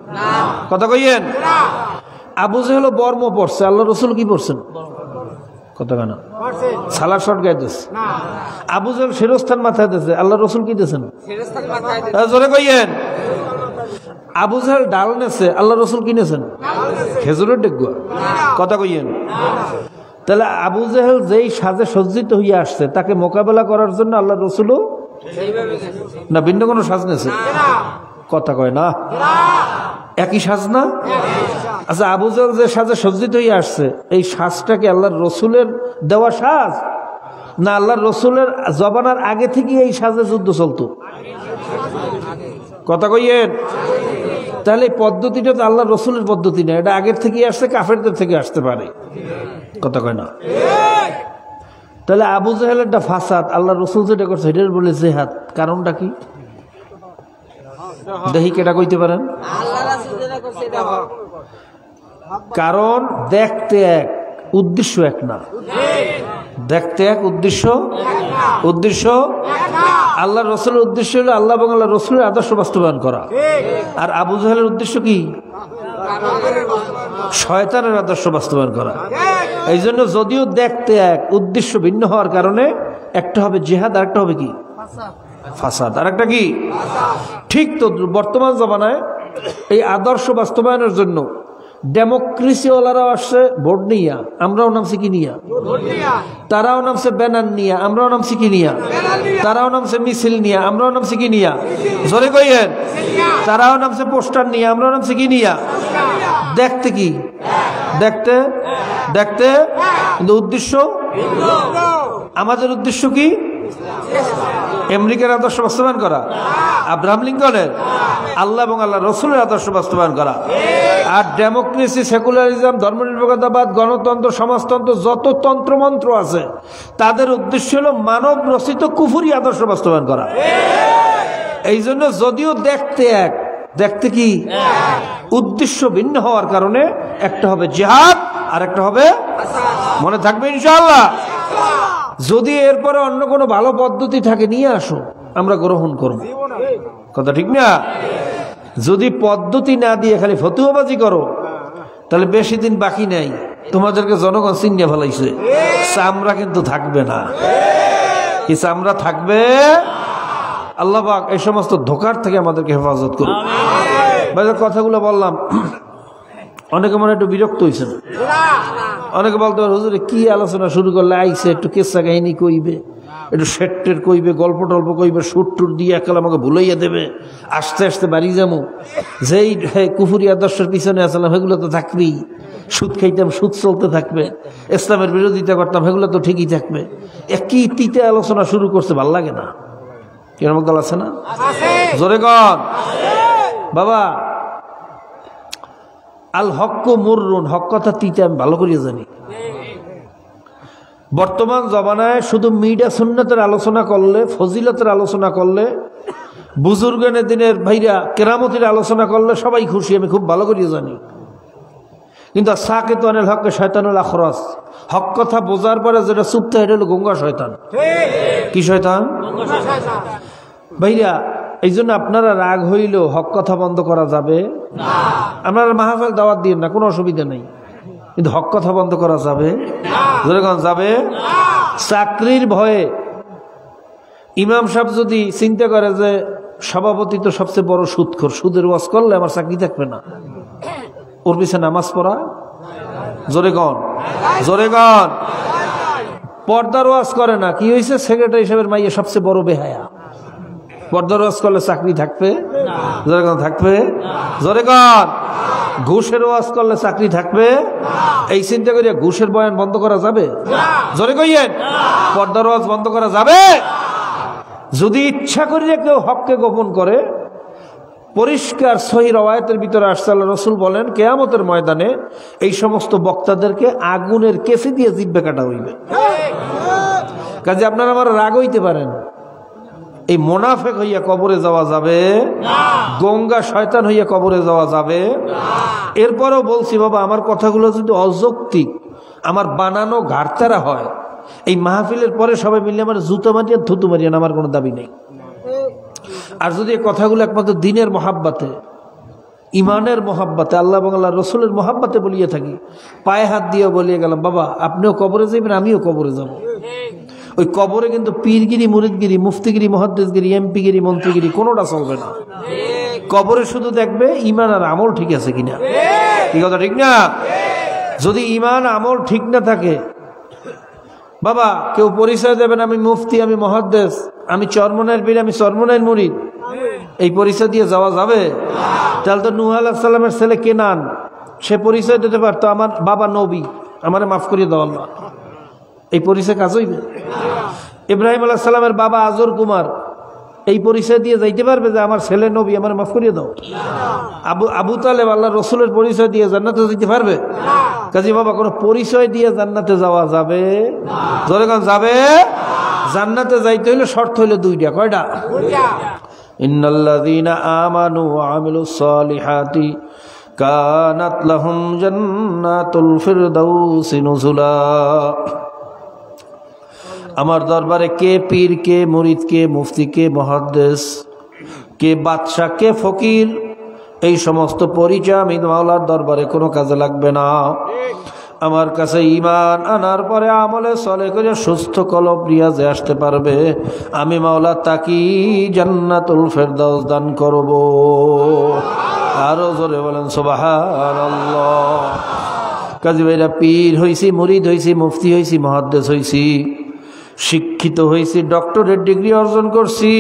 কথা কইয়েন। আবু জাহেল বর্ম পড়ছে, আল্লাহ রসুল কি পড়ছেন? কথা কেনা সালার শর্ট গাইতেছে। আবু জাহেল শিরস্থান মাথায় দিয়েছে, আল্লাহ রসুল কি দিয়েছেন? জোরে কইয়েন। আবু জাহেল ডাল নেছে, আল্লাহ রসুল কি নেছেন? খেজুরের ডেগুয়া। কথা কইয়েন। তাহলে আবু জাহেল যেই সাজে সজ্জিত হইয়া আসছে তাকে মোকাবেলা করার জন্য আল্লাহ রসুলও না ভিন্ন কোনো সাজ নেছে? কথা কয় না, একই সাজ না? আচ্ছা, আবু জাহেল যে সাজে সজ্জিত হইয়া আসছে এই সাজটাকে আল্লাহর রসুলের দেওয়া সাজ, না আল্লাহর রসুলের জবানার আগে থেকে এই সাজে যুদ্ধ চলতো? কথা কইয়েন। তাহলে এই পদ্ধতিটা তো আল্লাহর রসুলের পদ্ধতি না, এটা আগের থেকে আসছে, কাফেরদের থেকে আসতে পারে। কথা কয় না। তাহলে আবু জাহেলের একটা ফাসাদ, আল্লাহ রসুল যেটা করছে সেটার বলে জেহাদ, কারণটা কি দেখি কেটা কইতে পারেন? কারণ দেখতে এক, উদ্দেশ্য এক না। দেখতে এক, উদ্দেশ্য আল্লাহ রসুলের উদ্দেশ্য হলো আল্লাহ এবং আল্লাহ রসুলের আদর্শ বাস্তবায়ন করা। আর আবু জাহেলের উদ্দেশ্য কি? শয়তানের আদর্শ বাস্তবায়ন করা। এই জন্য যদিও দেখতে এক, উদ্দেশ্য ভিন্ন হওয়ার কারণে একটা হবে জিহাদ আর একটা হবে কি? ফাসাদ। আর একটা কি? ঠিক তো বর্তমান জমানায় এই আদর্শ বাস্তবায়নের জন্য ডেমোক্রেসি ওয়ালারাও আসছে ভোট নিয়া, আমরাও নামছি কি নিয়া? তারাও নামছে ব্যানার নিয়া, আমরাও নামছি কি নিয়া? তারাও নামছে মিছিল নিয়া, আমরাও নামছি কি নিয়া? জোরে কইয়েন। তারাও নামছে পোস্টার নিয়া, আমরাও নামছি কি নিয়া? দেখতে কি? দেখতে দেখতে কিন্তু উদ্দেশ্য, আমাদের উদ্দেশ্য কি? আমেরিকার আদর্শ বাস্তবায়ন করা, আব্রাহাম লিঙ্কনের, আল্লাহ এবং আল্লাহ রসুলের আদর্শ বাস্তবায়ন করা। আর ডেমোক্রেসি, সেকুলারিজম, ধর্মনিরপেক্ষতাবাদ, গণতন্ত্র, সমাজতন্ত্র, যত তন্ত্রমন্ত্র আছে তাদের উদ্দেশ্য হলো মানব রচিত কুফরি আদর্শ বাস্তবায়ন করা। এই জন্য যদিও দেখতে এক, দেখতে কি? উদ্দেশ্য ভিন্ন হওয়ার কারণে একটা হবে জিহাদ আর একটা হবে, মনে থাকবে ইনশাআল্লাহ। যদি এরপরে অন্য কোনো ভালো পদ্ধতি থাকে নিয়ে আসো, আমরা গ্রহণ করব। কথা ঠিক না? যদি পদ্ধতি না দিয়ে খালি ফতুয়াবাজি করো তাহলে বেশি দিন বাকি নাই, তোমাদেরকে জনগণ চিনিয়ে ফেলাইছে। চামড়া কিন্তু থাকবে না, এই চামড়া থাকবে। আল্লাহ পাক এই সমস্ত ধোঁকার থেকে আমাদেরকে হেফাজত করুন। কথাগুলো বললাম, অনেকে মনে একটু বিরক্ত হয়েছেন। অনেকে বলতে পারে হুজুরে কি আলোচনা শুরু করলে, আইসে একটু কেসা কাহিনী কইবে, একটু সেটের কইবে, গল্প টল্প কইবে, সুর টুর দিয়ে একাল আমাকে ভুলাইয়া দেবে, আস্তে আস্তে বাড়ি যাবো। যেই কুফুরি আদর্শের পিছনে আসলাম সেগুলো তো থাকবেই। সুদ খাইতাম, সুদ চলতে থাকবে। ইসলামের বিরোধিতা করতাম, সেগুলো তো ঠিকই থাকবে। একই তিতে আলোচনা শুরু করছে, ভাল লাগে না। কিরকম দল আছে না? জোরে কন বাবা। আল হক মুররুন, হক কথা তিতে আমি ভালো করিয়া জানি। বর্তমান জমানায় শুধু মিডিয়া সুন্নতের আলোচনা করলে, ফজিলতের আলোচনা করলে, বুজুর্গানে দিনের ভাইরা কেরামতির আলোচনা করলে সবাই খুশি, আমি খুব ভালো করিয়া জানি। কিন্তু সাকিতু আনিল হক শয়তানুল আখরাস, হক কথা বোঝার পরে যেটা চুপতে এটা হলো গঙ্গা শয়তান। কি শয়তান? ভাইরা এই জন্য আপনারা রাগ হইলেও হক কথা বন্ধ করা যাবে না। আপনারা মাহফিল দাওয়াত দিন না, কোনো অসুবিধা নেই, কিন্তু হক কথা বন্ধ করা যাবে যাবে। চাকরির ভয়ে ইমাম সাহেব যদি চিন্তা করে যে সভাপতি তো সবচেয়ে বড় সুদখোর, সুদের ওয়াজ করলে আমার চাকরি থাকবে না, ওর পিছনে নামাজ পড়া। জোরে গন, জোরে গন। পর্দার ওয়াজ করে না, কি হয়েছে? সেক্রেটারি হিসেবে মাইয়া সবচেয়ে বড় বেহায়া। পর্দার ওয়াজ করলে চাকরি থাকবে? জোরে গন, থাকবে? জোরে গন। ঘুষের ওয়াজ করলে চাকরি থাকবে? এই চিন্তা করিয়া ঘুষের বয়ান বন্ধ করা যাবে? জোরে কইয়েন, পর্দার ওয়াজ বন্ধ করা যাবে? যদি ইচ্ছা করিয়া কেউ হককে গোপন করে, পরিষ্কার সহিহ রওয়ায়াতের ভিতরে আসছে, আল্লাহ রাসূল বলেন কিয়ামতের ময়দানে এই সমস্ত বক্তাদেরকে আগুনের কেসি দিয়ে জিহ্বা কাটা হইবে। কাজে আপনারা আমার রাগ হইতে পারেন, এই মুনাফিক হইয়া কবরে যাওয়া যাবে না, গঙ্গা শয়তান হইয়া কবরে যাওয়া যাবে না। এরপরেও বলছি বাবা, আমার কথাগুলো যদি অযৌক্তিক, আমার বানানো ঘাটতারা হয়, এই মাহফিলের পরে সবাই মিলে আমার জুতো মারিয়া থুতু মারিয়া আমার কোনো দাবি নেই। আর যদি এই কথাগুলো একমাত্র দিনের মহাব্বাতে, ইমানের মহাব্বাতে, আল্লাহ এবং আল্লাহ রসুলের মহাব্বাতে বলিয়ে থাকি, পায়ে হাত দিয়ে বলিয়ে গেলাম, বাবা আপনিও কবরে যাবেন, আমিও কবরে যাব। ওই কবরে কিন্তু পীরগিরি, মুরিদগিরি, মুফতিগিরি, মুহাদ্দিসগিরি, এমপিগিরি, মন্ত্রীগিরি কোনোটা চলবে না। কবরে শুধু দেখবে ইমান আর আমল ঠিক আছে কিনা। কি কথা ঠিক না? যদি ইমান আমল ঠিক না থাকে, বাবা কেউ পরিচয় দেবেন আমি মুফতি, আমি মুহাদ্দিস, আমি চরমনের পীর, আমি চরমনের মুরিদ, এই পরিচয় দিয়ে যাওয়া যাবে? তাহলে তো নূহ আলাইহিস সালামের ছেলে কেনান, সে পরিচয় দিতে পারতো আমার বাবা নবী, আমারে মাফ করিয়ে দাও আল্লাহ, এই পরিচয় কাজ হইবে? ইব্রাহিম আলাইহিস সালামের বাবা আজর কুমার এই পরিচয় দিয়ে যাইতে পারবে যে আমার ছেলে নবী, আমার মাফ করিয়ে দাও? আবু তালেব আল্লাহ রসুলের পরিচয় দিয়ে জান্নাতে যেতে পারবে? কাজী বাবা কোনো পরিচয় দিয়ে জান্নাতে যাওয়া যাবে? জোরে কোন যাবে? জান্নাতে যাইতে হইলে শর্ত হইলে দুইটা। কয়টা? ইন্নাল্লাযীনা আমানু ওয়া আমিলুস সালিহাতি কানাত লাহুম জান্নাতুল ফিরদাউসি নুজুলা। আমার দরবারে কে পীর, কে মুরিদ, কে মুফতি, কে মুহাদ্দিস, কে বাদশা, কে ফকির, এই সমস্ত পরিচয় আমি মাওলার দরবারে কোনো কাজে লাগবে না। আমার কাছে ঈমান আনার পরে আমলে চলে করে সুস্থ কলব রিয়াজে আসতে পারবে, আমি মাওলা তাকি জান্নাতুল ফেরদাউস দান করব। আরো জোরে বলেন সুবহানাল্লাহ। কাজী ভাইরা, পীর হইছি, মুরিদ হইছি, মুফতি হইছি, মুহাদ্দিস হইছি, শিক্ষিত হইছি, ডক্টরেট ডিগ্রি অর্জন করছি,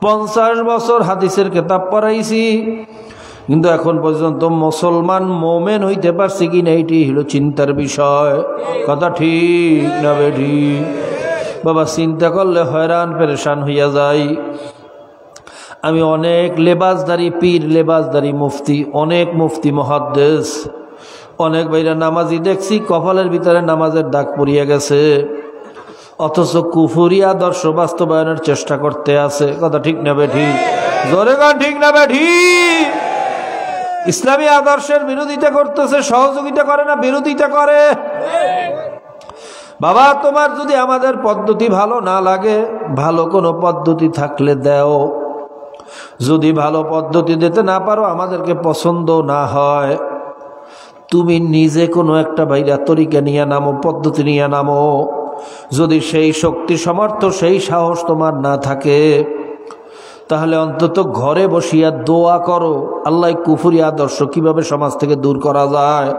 50 বছর হাদিসের কিতাব পড়াইছি, কিন্তু এখন পর্যন্ত মুসলমান মোমেন হইতে পারছি কিনা এটি হলো চিন্তার বিষয়। কথা ঠিক না বেঠিক? বাবা চিন্তা করলে হয়রান পেরেশান হইয়া যাই। আমি অনেক লেবাসদারি পীর, লেবাসদারি মুফতি, অনেক মুফতি মুহাদ্দিস, অনেক ভাইরা নামাজি দেখছি কপালের ভিতরে নামাজের দাগ পড়িয়া গেছে, অথচ কুফরি আদর্শ বাস্তবায়নের চেষ্টা করতে আছে। কথা ঠিক না বেঠিক? জোরে গান ঠিক না বেঠিক? ইসলামী আদর্শের বিরোধিতা করতেছে, সহযোগিতা করে না, বিরোধিতা করে। বাবা তোমার যদি আমাদের পদ্ধতি ভালো না লাগে, ভালো কোনো পদ্ধতি থাকলে দাও। যদি ভালো পদ্ধতি দিতে না পারো, আমাদেরকে পছন্দ না হয়, তুমি নিজে কোনো একটা বাইরা তরিকা নিয়ে নামো, পদ্ধতি নিয়ে নামো। যদি সেই শক্তি, সামর্থ্য, সেই সাহস তোমার না থাকে, তাহলে অন্তত ঘরে বসিয়া দোয়া করো, আল্লাহ কুফরি আদর্শ কিভাবে সমাজ থেকে দূর করা যায়,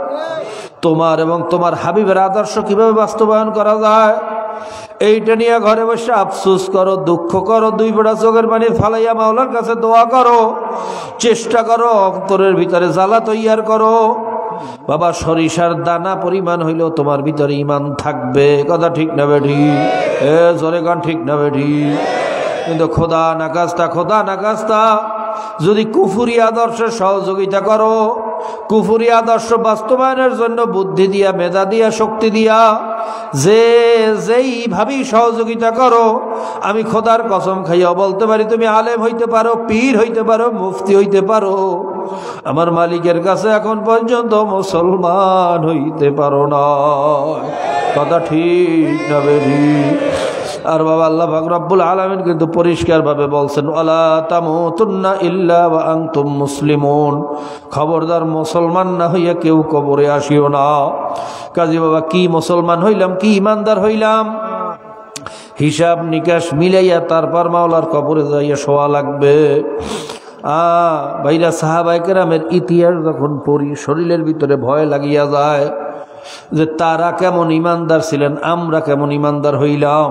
তোমার এবং তোমার হাবিবের আদর্শ কিভাবে বাস্তবায়ন করা যায়, এইটা নিয়ে ঘরে বসে আফসোস করো, দুঃখ করো, দুই ফোঁটা চোখের পানি ফালাইয়া মাওলার কাছে দোয়া করো, চেষ্টা করো, অন্তরের ভিতরে জ্বালা তৈয়ার করো। বাবা সরিষার দানা পরিমাণ হইলেও তোমার ভিতরে ঈমান থাকবে। কথা ঠিক না বেঠিক? জোরে গান ঠিক না বেঠিক? কিন্তু খোদা নাকাস্তা যদি কুফরি আদর্শে সহযোগিতা করো, কুফরি আদর্শ বাস্তবায়নের জন্য বুদ্ধি দিয়া, মেধা দিয়া, শক্তি দিয়া যেই ভাবি সহযোগিতা করো, আমি খোদার কসম খাইয়া বলতে পারি তুমি আলেম হইতে পারো, পীর হইতে পারো, মুফতি হইতে পারো, আমার মালিকের কাছে এখন পর্যন্ত মুসলমান হইতে পারো না। কথা ঠিক না বেঠিক? আর বাবা আল্লাহ পাক রব্বুল আলামিন কিন্তু পরিষ্কার ভাবে বলছেন, ওয়ালা তামুতুন্না ইল্লা ওয়া আনতুম মুসলিমুন, খবরদার মুসলমান না হইয়া কেউ কবরে আসিও না। কাজী বাবা কি মুসলমান হইলাম, কি ইমানদার হইলাম, হিসাব নিকাশ মিলাইয়া তারপর মাওলার কবরে যাইয়া শোয়া লাগবে। ভাইরা, সাহাবায়ে কেরামের ইতিহাস যখন পড়ি, শরীরের ভিতরে ভয় লাগিয়া যায় যে তারা কেমন ইমানদার ছিলেন, আমরা কেমন ইমানদার হইলাম।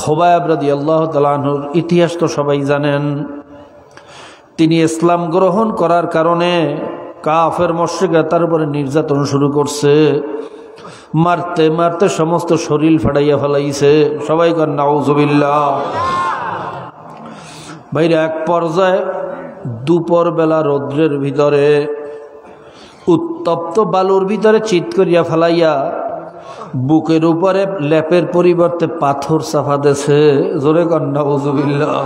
খোবাইব রাদিয়াল্লাহু তাআলা আনহুর ইতিহাস তো সবাই জানেন। তিনি ইসলাম গ্রহণ করার কারণে কাফের মুশরিকরা তার উপরে নির্যাতন শুরু করছে, মারতে মারতে সমস্ত শরীর ফাটাইয়া ফেলাইছে। সবাই কর নাউজুবিল্লাহ। ভাইরা, এক পর্যায়ে দুপুর বেলা রৌদ্রের ভিতরে, উত্তপ্ত বালুর ভিতরে চিৎ করিয়া ফেলাইয়া বুকের উপরে লেপের পরিবর্তে পাথর চাপা দিয়েছে। জোরে কর নাউজুবিল্লাহ।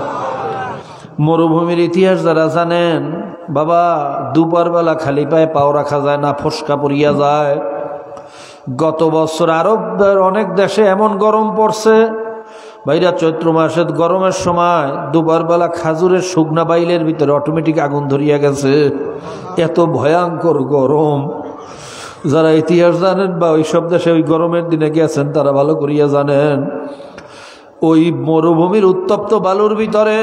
মরুভূমির ইতিহাস যারা জানেন, বাবা দুপুর বেলা খালি পায়ে পাও রাখা যায় না, ফসকা পড়িয়া যায়। গত বছর আরবের অনেক দেশে এমন গরম পড়ছে, ভাইরা চৈত্র মাসে গরমের সময় দুবার বেলা খাজুরের শুকনা বাইলের ভিতরে অটোমেটিক আগুন ধরিয়া গেছে, এত ভয়ঙ্কর গরম। যারা ইতিহাস জানেন বা ওই সব দেশে ওই গরমের দিনে গেছেন তারা ভালো করিয়া জানেন, ওই মরুভূমির উত্তপ্ত বালুর ভিতরে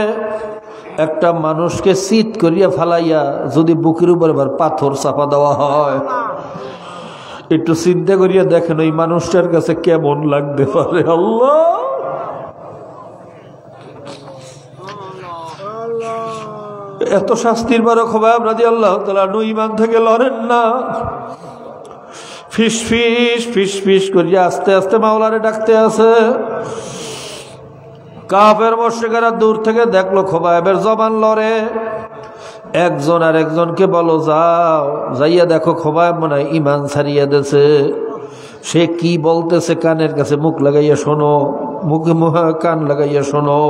একটা মানুষকে শীত করিয়া ফালাইয়া যদি বুকের উপর আবার পাথর চাপা দেওয়া হয়, একটু চিন্তা করিয়া দেখেন ওই মানুষটার কাছে কেমন লাগতে পারে। আল্লাহ, এত শাস্তির পরে খোবাব রাদিয়াল্লাহু তাআলা আনহু ঈমান থেকে লড়েন না, ফিস ফিস ফিস ফিস করিয়া আস্তে আস্তে মাওলারে ডাকতে আছে। কাফের মুশরিকরা দূর থেকে দেখলো খোবাবের জবান লড়ে, একজন আর একজনকে বলো যাও, যাইয়া দেখো খোবাব মনে হয় ঈমান ছাড়িয়া দেছে, সে কি বলতেছে কানের কাছে মুখ লাগাইয়া শোনো, মুখে মুখে কান লাগাইয়া শোনো।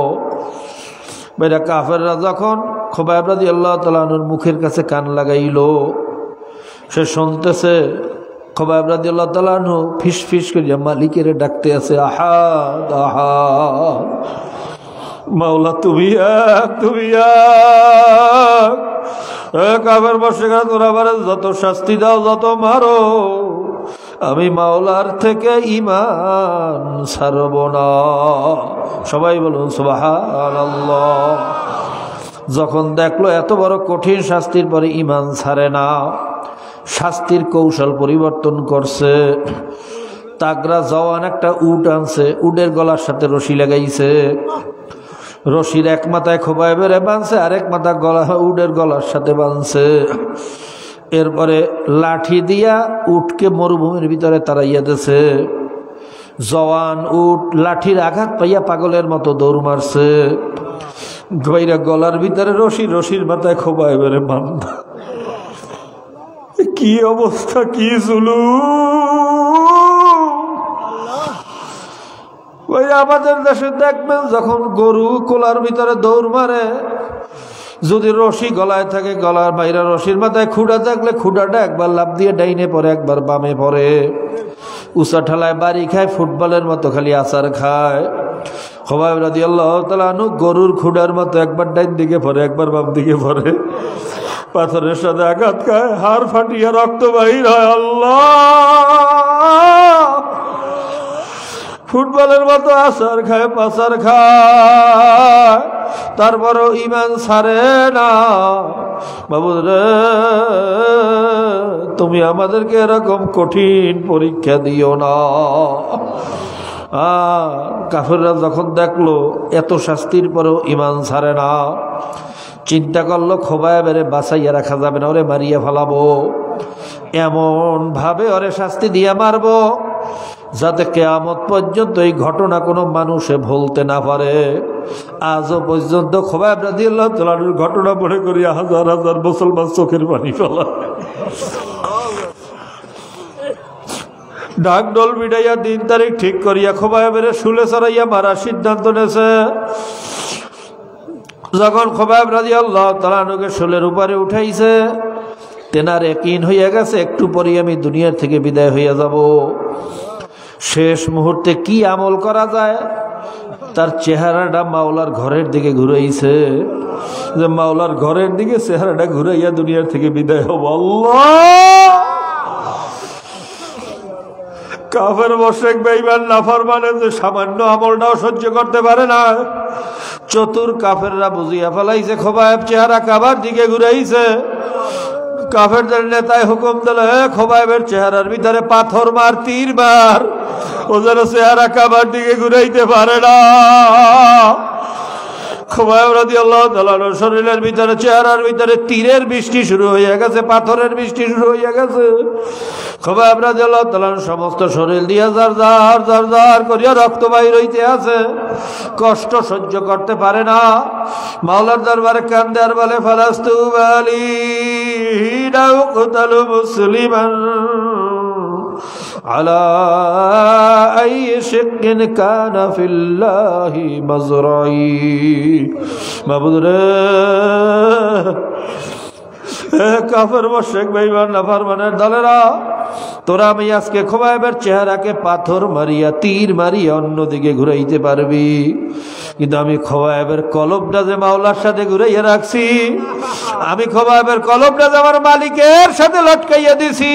বেটা কাফেররা যখন খোবাব রাদিয়াল্লাহু তাআলা আনহুর মুখের কাছে কান লাগাইল, সে শুনতেছে খোবাব রাদিয়াল্লাহু তাআলা আনহু ফিস ফিস করিয়া মালিকের ডাকতে আছে, আহাদ আহাদ, মাওলা তুমি এক, তুমি এক। কাফের মুশরিকরা তোরা আমারে যত শাস্তি দাও, যত মারো, আমি মাওলার থেকে ঈমান ছাড়ব না। সবাই বলুন সুবহানাল্লাহ। যখন দেখলো এত বড় কঠিন শাস্তির পরে ঈমান ছাড়ে না, শাস্তির কৌশল পরিবর্তন করছে। তাগরা জওয়ান একটা উট আনছে, উটের গলার সাথে রশি লাগাইছে, রশির এক মাথায় খোবাইবের বাঁধছে, আরেক মাথা উটের গলার সাথে বাঁধছে। এরপরে লাঠি দিয়া উটকে মরুভূমির ভিতরে তাড়াইয়া দিছে। জওয়ান উট লাঠির আঘাত পাইয়া পাগলের মতো দৌড় মারছে। গইরা গলার ভিতরে রশি, রশির মাথায় খোবাইবের বাঁধা। কি অবস্থা, কি জুলুম! আমাদের দেশে দেখবেন যখন গরু কোলার ভিতরে দৌড় মারে, যদি রশি গলায় থাকে, গলার বাইরে রশির মাথায় খুঁড়া থাকলে খুঁড়াটা একবার লাফ দিয়ে ডাইনে পড়ে, একবার বামে পড়ে, উঁচা ঠালায় বাড়ি খায়, ফুটবলের মতো খালি আচার খায়। খোবাব রাদিয়াল্লাহু তাআলা আনহু গরুর খুঁড়ার মতো একবার ডাইন দিকে পড়ে, একবার বাম দিকে পড়ে, পাথরের সাথে আঘাত খায়, হাড় ফাটিয়া রক্ত বাহির হয়। আল্লাহ, ফুটবলের মতো আচার খায়, পাচার খায়, তারপরও ঈমান ছাড়ে না। বাবু রে, তুমি আমাদেরকে এরকম কঠিন পরীক্ষা দিও না। কাফেররা যখন দেখলো এত শাস্তির পরেও ঈমান ছাড়ে না, চিন্তা করলো খোবাইবের বাঁচাইয়া রাখা যাবে না, ওরে মারিয়া ফেলাবো, এমন ভাবে ওরে শাস্তি দিয়ে মারবো যাতে কিয়ামত পর্যন্ত এই ঘটনা কোনো মানুষে ভুলতে না পারে। আজও পর্যন্ত খোবাইব রাদিয়াল্লাহু তাআলার ঘটনা মনে করিয়া হাজার হাজার মুসলমান চোখের পানি ফেলায়। ডাক ডোল মিটাইয়া দিন তারিখ ঠিক করিয়া খোবাইবের শুলে চড়াইয়া মারার সিদ্ধান্ত নেছে। যখন খোবাইব রাদিয়াল্লাহু তাআলা আনহুকে শুলের উপরে উঠাইছে, তেনার ইয়াকিন হইয়া গেছে একটু পরে আমি দুনিয়ার থেকে বিদায় হইয়া যাব। শেষ মুহূর্তে কি আমল করা যায়, তার চেহারাটা মাওলার ঘরের দিকে ঘুরাইছে, যে মাওলার ঘরের দিকে চেহারাটা ঘুরাইয়া দুনিয়ার থেকে বিদায় হব। আল্লাহ, কাফের মুশরিক বেঈমান নাফরমানে যে সামান্য আমলটাও সহ্য করতে পারে না, চতুর কাফেররা বুঝিয়া ফেলাইছে খোবাইব চেহারা কাবার দিকে ঘুরাইছে। কাফেরদের নেতায় হুকুম দিল, খোবাইবের চেহারার ভিতরে পাথর মার, তীর মার, ও যেন চেহারা কাবার দিকে ঘুরাইতে পারে না। খোবাইব রাদিয়াল্লাহু তাআলা শরীরের ভিতরে, চেহারার ভিতরে তীরের বৃষ্টি শুরু হয়ে গেছে, পাথরের বৃষ্টি শুরু হয়ে গেছে। খোবাইব রাদিয়াল্লাহু তাআলা সমস্ত শরীর দিয়ে জারজার জারজার করিয়া রক্ত বাইর হইতে আছে, কষ্ট সহ্য করতে পারে না। মাওলার দরবারে কান্দে আর বলে, ফালাস্তু বালি নাও কুতালু মুসলিমান আলা আই শিকিন কানা ফিল্লাহি মাজরাই। মাবুদ রে, কাফের মুশরিক বেঈমান নাফরমানের দলেরা তোরা আমি আজকে খোবাইবের চেহারাকে পাথর মারিয়া তীর মারিয়া অন্যদিকে ঘুরাইতে পারবি, কিন্তু আমি খোবাইবের কলবটা যে মাওলার সাথে ঘুরাইয়া রাখছি, আমি খোবাইবের কলবটা যে আমার মালিকের সাথে লটকাইয়া দিছি,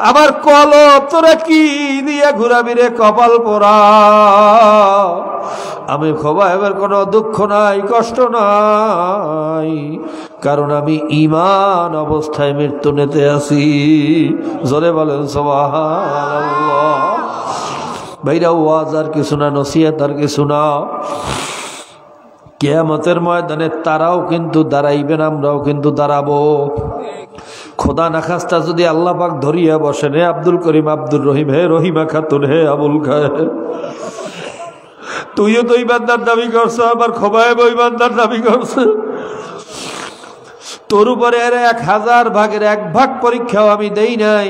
আমার কলব তোরা কি দিয়া ঘুরাবি রে কপাল পোড়া। আমি খোবাইবের কোনো দুঃখ নাই, কষ্ট নাই, কারণ আমি ঈমান অবস্থায় মৃত্যু নিতে আছি। জোরে বলেন সুবহানাল্লাহ। ভাইরা, ওয়াজ আর কিছু না, নসিহত আর কিছু না। কিয়ামতের ময়দানে তারাও কিন্তু দাঁড়াইবেন, আমরাও কিন্তু দাঁড়াবো। খোদা না খাস্তা যদি আল্লাহ পাক ধরিয়া বসেন, হে আব্দুল করিম, আব্দুর রহিম, হে রহিমা খাতুন, হে আবুল খায়ের, তুইও তো ইমানদার দাবি করছ, আবার খোবাইব ইমানদার দাবি করছে, তোর উপরে 1000 ভাগের 1 ভাগ পরীক্ষাও আমি দেই নাই।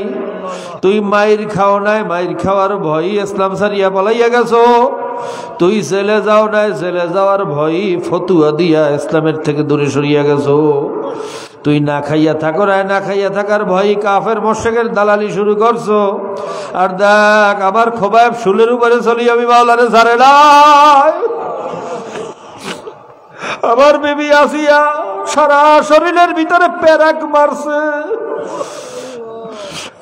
তুই মায়ের খাও নাই, মায়ের খাওয়ার ভয় ইসলাম সারিয়া পলাইয়া গেছো। তুই জেলে যাও নাই, জেলে যাওয়ার ভয় ফতুয়া দিয়া ইসলামের থেকে দূরে সরিয়া গেছো। তুই না খাইয়া থাকো নাই, না খাইয়া থাকার ভয় কাফের মোশরিকের দালালি শুরু করছো। আর দেখ, আমার খোবাইব শুলের উপরে চলি আমি মাওলারে ছাড়ে নাই। আমার বিবি আসিয়া সারা শরীরের ভিতরে প্যারাক মারছে,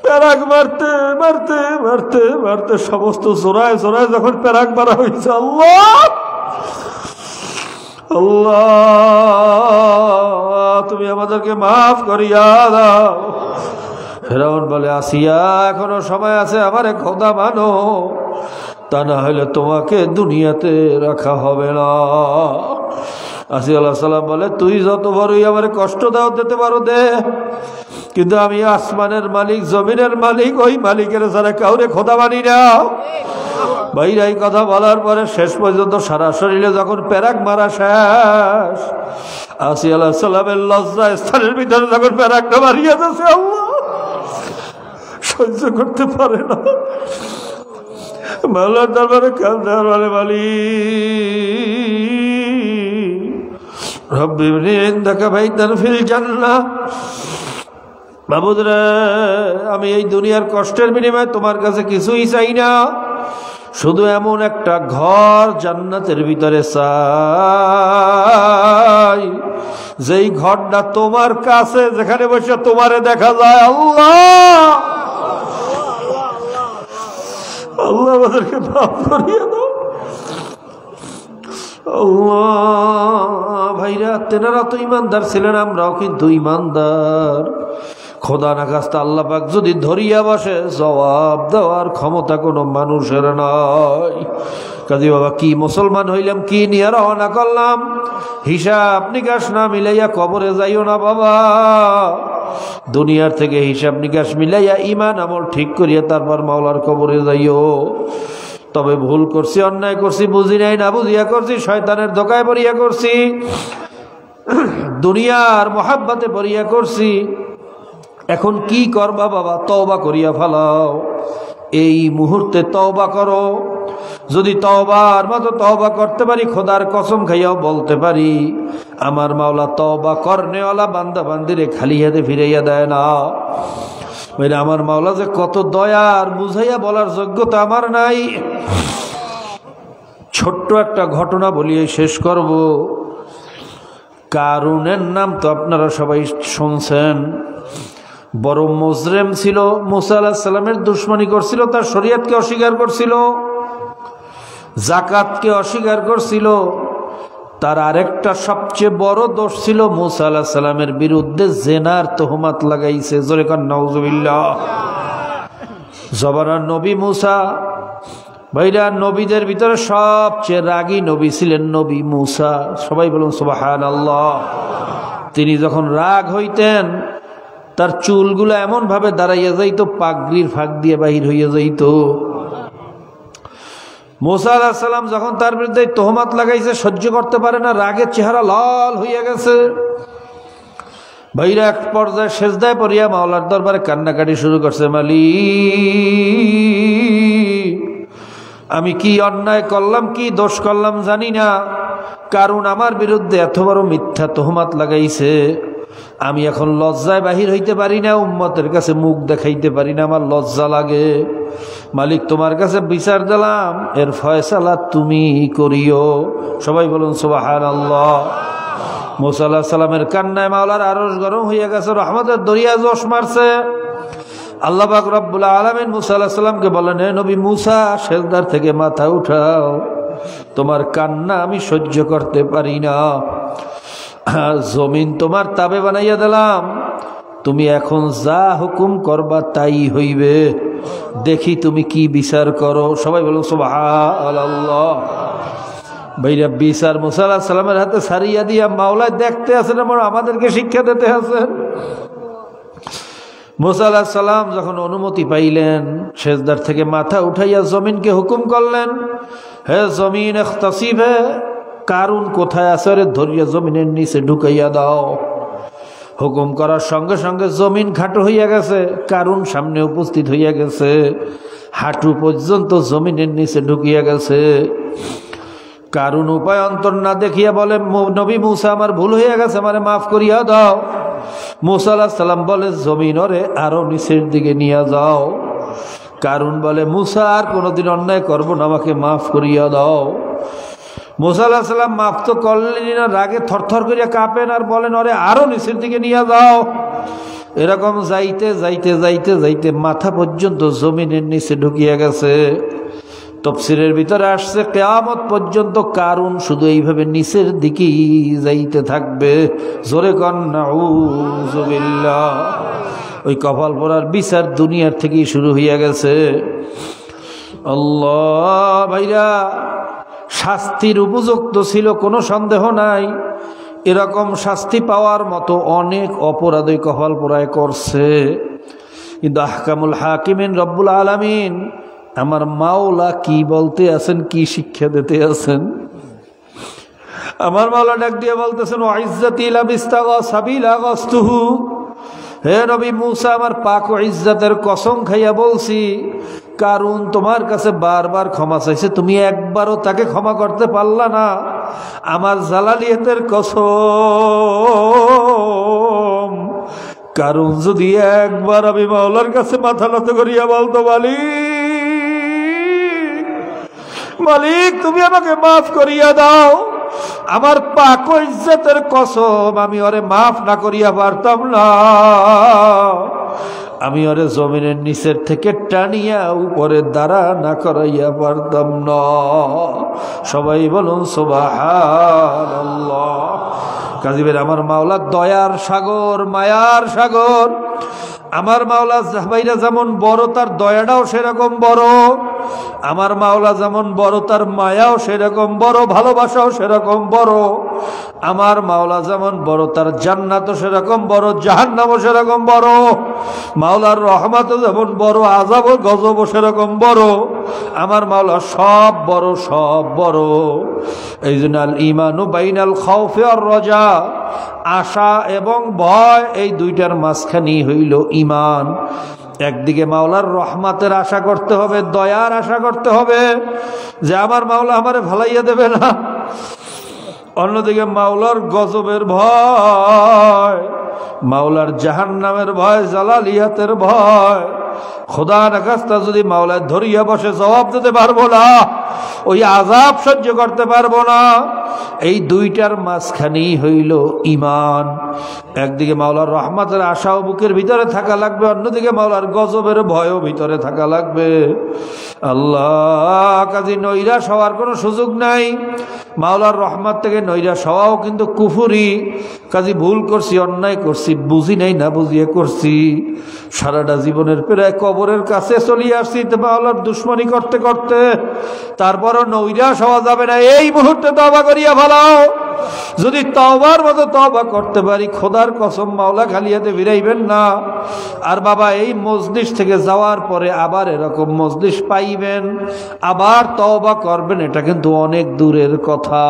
প্যারাক মারতে মারতে মারতে মারতে সমস্ত জোড়ায় জোড়ায় যখন প্যারাক মারা হয়েছে, আল্লাহ আল্লাহ তুমি আমাদেরকে মাফ করিয়া দাও। ফেরাউন বলে, আসিয়া এখনো সময় আছে, আমারে খোদা মানো, তা না হলে তোমাকে দুনিয়াতে রাখা হবে না। আসিয়া আলাইহিস সালাম বলে, তুই যত বড়ই আমার কষ্ট দাও, দিতে পারো দে, কিন্তু আমি আসমানের মালিক, জমিনের মালিক, ওই মালিকের ছাড়া কাউরে খোদা মানি না। ভাইরা, এই কথা বলার পরে শেষ পর্যন্ত সারা শরীরে যখন প্যারাক মারা শেষ, আসিয়া আলাইহিস সালামের লজ্জা স্থানের ভিতরে যখন প্যারাকটা মারিয়া যাচ্ছে, আল্লাহ সহ্য করতে পারে না, মাওলার দরবারে কাঁদে, বলে মালিক রব্বি ইবনি ইনদাকা বাইতান ফিল জান্নাহ, মাবুদ রে, আমি এই দুনিয়ার কষ্টের বিনিময়ে তোমার কাছে কিছুই চাই না, শুধু এমন একটা ঘর জান্নাতের ভিতরে চাই, যেই ঘরটা তোমার কাছে, যেখানে বসে তোমারে দেখা যায়। আল্লাহ আল্লাহ আমাদেরকে মাফ করিয়ে দাও। আল্লাহ, ভাইরা, তেনারা তো ইমানদার ছিলেন, আমরাও কিন্তু ইমানদার। খোদা না খাস্তা আল্লাহ পাক যদি ধরিয়া বসে, জবাব দেওয়ার ক্ষমতা কোনো মানুষের নাই। কাজী বাবা, কি মুসলমান হইলাম, কি নিয়ে রওনা করলাম, হিসাব নিকাশ না মিলাইয়া কবরে যাইও না বাবা। দুনিয়ার থেকে হিসাব নিকাশ মিলাইয়া ইমান আমল ঠিক করিয়া তারপর মাওলার কবরে যাইও। তবে ভুল করছি, অন্যায় করছি, বুঝি নাই, না বুঝিয়া করছি, শয়তানের ধোকায় পড়িয়া করছি, দুনিয়ার মোহাব্বতে পড়িয়া করছি, এখন কি করবা বাবা? তওবা করিয়া ফেলাও, এই মুহূর্তে তওবা করো। যদি তওবার মতো তওবা করতে পারি, খোদার কসম খাইয়াও বলতে পারি, আমার মাওলা তওবা করনেওয়ালা বান্দা বান্দিরে খালি হাতে ফিরাইয়া দেয় না। আমার মাওলা যে কত দয়ার, বুঝাইয়া বলার যোগ্যতা আমার নাই। ছোট্ট একটা ঘটনা বলিয়ে শেষ করব। কারুনের নাম তো আপনারা সবাই শুনছেন, বড় মুজরিম ছিল, মুসা আলাইহিস সালামের দুশমনী করছিল, তার শরীয়তকে অস্বীকার করছিল, যাকাতকে অস্বীকার করছিল। তার আরেকটা সবচেয়ে বড় দোষ ছিল, মুসা আলাইহিস সালামের বিরুদ্ধে জিনার তহমত লাগাইছে। জোরে কান নাউজুবিল্লাহ। জবানার নবী মুসা, ভাইরা, নবীদের ভিতরে সবচেয়ে রাগী নবী ছিলেন নবী মুসা। সবাই বলুন সুবহানাল্লাহ। তিনি যখন রাগ হইতেন, তার চুলগুলো এমন ভাবে দাঁড়াইয়া যাইত, পাগড়ির ফাঁক দিয়ে বাহির হইয়া যাইত। মুসা আলাইহিস সালাম যখন তার বিরুদ্ধে তহমত লাগাইছে, সহ্য করতে পারে না, রাগের চেহারা লাল হইয়া গেছে। ভাইরা, এক পর্যায়ে সেজদায় পড়িয়া মাওলার দরবারে কান্নাকাটি শুরু করছে, মালিক, আমি কি অন্যায় করলাম, কি দোষ করলাম জানি না, কারণ আমার বিরুদ্ধে এত বড় মিথ্যা তহমত লাগাইছে। আমি এখন লজ্জায় বাহির হইতে পারি না, উম্মতের কাছে মুখ দেখাইতে পারি না, আমার লজ্জা লাগে। মালিক তোমার কাছে বিচার দিলাম, এর ফয়সালা তুমি করিও। সবাই বলুন সুবহানাল্লাহ। মুসা আলাইহিস সালামের কান্নায় মাওলার আরশ গরম হয়ে গেছে, রহমতের দরিয়া জোশ মারছে। আল্লাহ পাক রব্বুল আলামিন মুসা আলাইহিস সালামকে বলেন, হে নবী মুসা, সেজদার থেকে মাথা উঠাও, তোমার কান্না আমি সহ্য করতে পারি না। জমিন তোমার তাবে বানাইয়া দিলাম, তুমি এখন যা হুকুম করবা তাই হইবে, দেখি তুমি কি বিচার করো। সবাই বলুন সুবহানাল্লাহ। ভাইরা বিচার মুসা আলাইহিস সালামের হাতে সারিয়া দিয়া মাওলা দেখতে আছেন, আমাদেরকে শিক্ষা দিতে আছেন। মুসা আলাইহিস সালাম যখন অনুমতি পাইলেন, সেজদার থেকে মাথা উঠাইয়া জমিনকে হুকুম করলেন, হে জমিন ইখতাসিবে, কারুন কোথায় আছে রে, ধরিয়া জমিনের নিচে ঢুকাইয়া দাও। হুকুম করার সঙ্গে সঙ্গে জমিন খাটো হইয়া গেছে, কারুন সামনে উপস্থিত হইয়া গেছে, হাঁটু পর্যন্ত জমিনের নিচে ঢুকিয়া গেছে। কারুন উপায় অন্তর না দেখিয়া বলে, নবী মুসা আমার ভুল হইয়া গেছে, আমারে মাফ করিয়া দাও। মুসা আলাইহিস সালাম বলে, জমিন ওরে আরো নিচের দিকে নিয়ে যাও। কারুন বলে, মুসা আর কোনোদিন অন্যায় করব না, আমাকে মাফ করিয়া দাও। মুসা আলাইহিস সালাম মাফ তো করলেন না, রাগে থরথর করিয়া কাঁপেন আর বলেন, ওরে আরো নিচের দিকে নিয়ে যাও। এরকম যাইতে যাইতে যাইতে যাইতে মাথা পর্যন্ত জমিনের নিচে ঢুকিয়া গেছে। তাফসীরের ভিতরে আসছে, কিয়ামত পর্যন্ত কারুন শুধু এইভাবে নিচের দিকেই যাইতে থাকবে। জোরে কন নাউযুবিল্লাহ। ওই কপাল পড়ার বিচার দুনিয়ার থেকেই শুরু হইয়া গেছে। আল্লাহ ভাইরা, শাস্তির উপযুক্ত ছিল, কোনো সন্দেহ নাই। এরকম শাস্তি পাওয়ার মতো অনেক অপরাধ ওই কপাল পোড়ায় করছে, কিন্তু আহকামুল হাকিমিন রব্বুল আলামিন আমার মাওলা কি বলতে আছেন, কি শিক্ষা দিতে আছেন। আমার মাওলা ডাক দিয়ে বলতেছেন, ওয়াইজ্জাতি লাবিস্তাগা সাবিলা গাসতুহু, হে নবী মুসা, আমার পাক ও ইজ্জতের কসম খাইয়া বলছি, কারুন তোমার কাছে বারবার ক্ষমা চাইছে, তুমি একবারও তাকে ক্ষমা করতে পারলা না। আমার জালালিয়াতের কসম, কারুন যদি একবার আমি মাওলার কাছে মাথা নত করিয়া বলতো, মালিক তুমি আমাকে মাফ করিয়া দাও, আমার পাক ও ইজ্জতের কসম, আমি ওরে মাফ না করিয়া পারতাম না। আমি ওরে জমিনের নিচের থেকে টানিয়া উপরে দাঁড়া না করাইয়া পারতাম না। সবাই বলুন সুবহানাল্লাহ। কাজীবের আমার মাওলা দয়ার সাগর, মায়ার সাগর। আমার মাওলা ভাইরা যেমন বড়, তার দয়াটাও সেরকম বড়। আমার মাওলা যেমন বড়, তার মায়াও সেরকম বড়, ভালোবাসাও সেরকম বড়। আমার মাওলা যেমন বড়, তার জান্নাতও সেরকম বড়, জাহান্নামও সেরকম বড়। মাওলার রহমতও যেমন বড়, আযাব ও গজবও সেরকম বড়। আমার মাওলা সব বড়, সব বড়। এই জন্য আল ঈমানু বাইনাল খাউফি ওয়ার রাজা, আশা এবং ভয়, এই দুইটার মাঝখানেই হইল ঈমান। একদিকে মাওলার রহমতের আশা করতে হবে, দয়ার আশা করতে হবে যে আমার মাওলা আমারে ভালাইয়া দেবে না। অন্যদিকে মাওলার গজবের ভয়, মাওলার জাহান্নামের ভয়, জালালিয়াতের ভয়। খোদা নাখাস্তা যদি মাওলায় ধরিয়া বসে জবাব দিতে পারবো না, ওই আযাব সহ্য করতে পারবো না। এই দুইটার মাঝখানেই হইল ঈমান। একদিকে মাওলার রহমতের আশাও বুকের ভিতরে থাকা লাগবে, অন্যদিকে মাওলার গজবের ভয়ও ভিতরে থাকা লাগবে। আল্লাহ, কাজী নৈরাশ হওয়ার কোনো সুযোগ নাই। মাওলার রহমত থেকে নৈরাশ হওয়াও কিন্তু কুফরি। কাজী ভুল করছি, অন্যায় করছি, বুঝি নাই, না বুঝিয়ে করছি, সারাটা জীবনের প্রায় কবরের কাছে চলিয়ে আসছি মাওলার দুশ্মনী করতে করতে। তারপরও নৈরাশ হওয়া যাবে না। এই মুহূর্তে তওবা করিয়া ভালাও। যদি তওবার মতো তওবা করতে পারি, খোদার কসম মাওলা খালিয়াতে ফিরাইবেন না। আর বাবা, এই মজলিস থেকে যাওয়ার পরে আবার এরকম মজলিস পাইবেন, আবার তওবা করবেন, এটা কিন্তু অনেক দূরের কথা।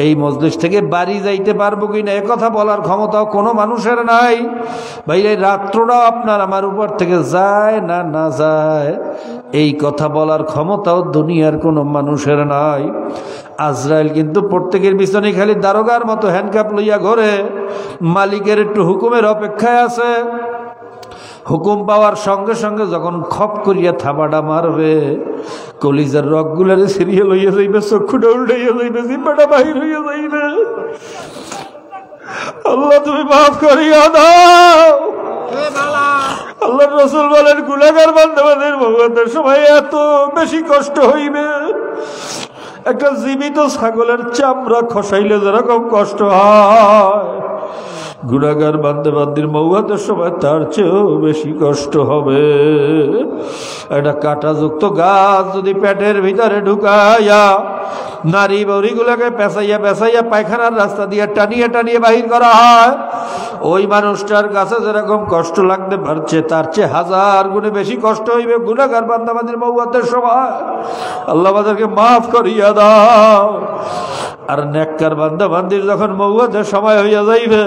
এই মজলিস থেকে বাড়ি যাইতে পারবো কিনা এ কথা বলার ক্ষমতাও কোনো মানুষের নাই। ভাই, এই রাত্রটাও আপনার আমার উপর থেকে যায় না না যায়, এই কথা বলার ক্ষমতাও দুনিয়ার কোনো মানুষের নাই। আজরাইল কিন্তু প্রত্যেকের পিছনে খালি দারোগার মতো হ্যান্ডকাপ লইয়া ঘরে, মালিকের একটু হুকুমের অপেক্ষায় আছে। হুকুম পাওয়ার সঙ্গে সঙ্গে যখন খপ করিয়া থাবাটা মারবে, কলিজার রগগুলার সিরিয়ে লইয়া যাইবে, চক্ষুটা উল্টাইয়া যাইবে, জিব্বাটা বাহির হইয়া যাইবে। আল্লাহ তুমি মাফ করিয়া দাও। আল্লাহ রাসূল বলেন, গুনাহগার বান্দাদের ভোগের সময় এত বেশি কষ্ট হইবে, একটা জীবিত ছাগলের চামড়া খসাইলে যেরকম কষ্ট হয়, গুনাহগার বান্দাবান্দির মওয়াতের সময় তার চেয়েও বেশি কষ্ট হবে। একটা কাঁটাযুক্ত গাছ যদি পেটের ভিতরে ঢুকাইয়া নারী বউরিগুলোকে পেঁচাইয়া পেঁচাইয়া পায়খানার রাস্তা দিয়ে টানিয়ে টানিয়ে বাহির করা হয়, ওই মানুষটার কাছে যেরকম কষ্ট লাগতে পারছে তার চেয়ে 1000 গুণে বেশি কষ্ট হইবে গুনাহগার বান্দাবান্দির মওয়াতের সময়। আল্লাহ আমাদেরকে মাফ করিয়া দাও। আর নেককার বান্দাবান্দির যখন মওয়াতের সময় হইয়া যাইবে,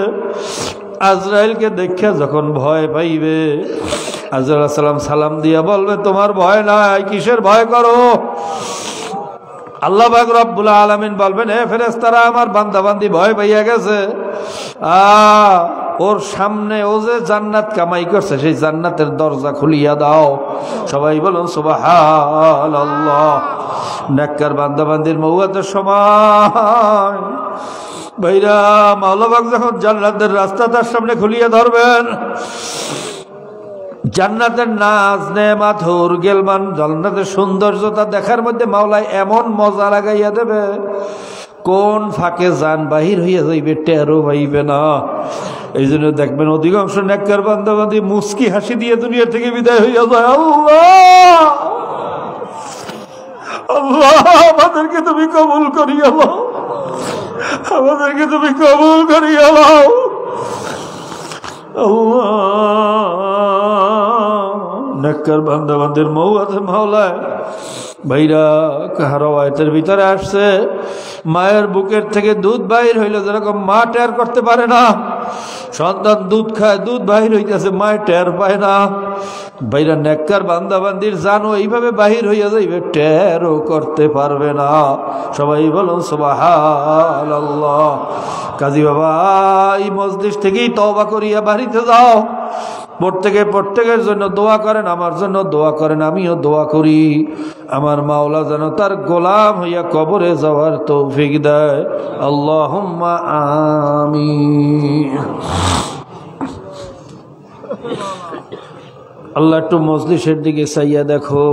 আজরাইলকে দেখে যখন ভয় পাইবে, আজরাইল আলাইহিস সালাম সালাম দিয়া বলবে, তোমার ভয় নাই, কিসের ভয় করো? আল্লাহ পাক রব্বুল আলামিন বলবেন, হে ফেরেশতারা, আমার বান্দাবান্দি ভয় পাইয়া গেছে, ওর সামনে ও যে জান্নাত কামাই করছে সেই জান্নাতের দরজা খুলিয়া দাও। সবাই বলুন সুবহানাল্লাহ। নেককার বান্দাবান্দির মওয়াতের সময় ভাইরা মাওলা পাক যখন জান্নাতের রাস্তা তার সামনে খুলিয়া ধরবেন, জান্নাতের নাজ নেয়ামত হুর গেলমান, জান্নাতের সৌন্দর্যতা দেখার মধ্যে মাওলা এমন মজা লাগাইয়া দেবে, কোন ফাঁকে জান বাহির হইয়া যাইবে টেরও পাইবে না। এই জন্য দেখবেন অধিকাংশ নেককার বান্দাবান্দি মুস্কি হাসি দিয়ে দুনিয়া থেকে বিদায় হইয়া যায়। আল্লাহ আল্লাহ আমাদেরকে তুমি কবুল করিয়া লও, আমাদেরকে তুমি কবুল করিয়া লও। আল্লাহ নেককার বান্দাবান্দির মওয়াতে মাওলায় ভাইরা রওয়ায়াতের ভিতরে আসছে, মায়ের বুকের থেকে দুধ বাহির হইলে যেরকম মা টের করতে পারে না, সন্তান দুধ খায়, দুধ বাহির হইতেছে, মায় টের পায় না। ভাইরা নেককার বান্দাবান্দির জানো এইভাবে বাহির হইয়া যাইবে, টেরও করতে পারবে না। সবাই বলুন সুবহানাল্লাহ। কাজী বাবা এই মজলিস থেকেই তওবা করিয়া বাড়িতে যাও। প্রত্যেকের জন্য দোয়া করেন, আমার জন্য দোয়া করেন, আমিও দোয়া করি আমার মাওলা যেন তার গোলাম হইয়া কবরে যাওয়ার তৌফিক দেয়। আল্লাহুম্মা আমিন। আল্লাহ একটু মজলিসের দিকে চাইয়া দেখো।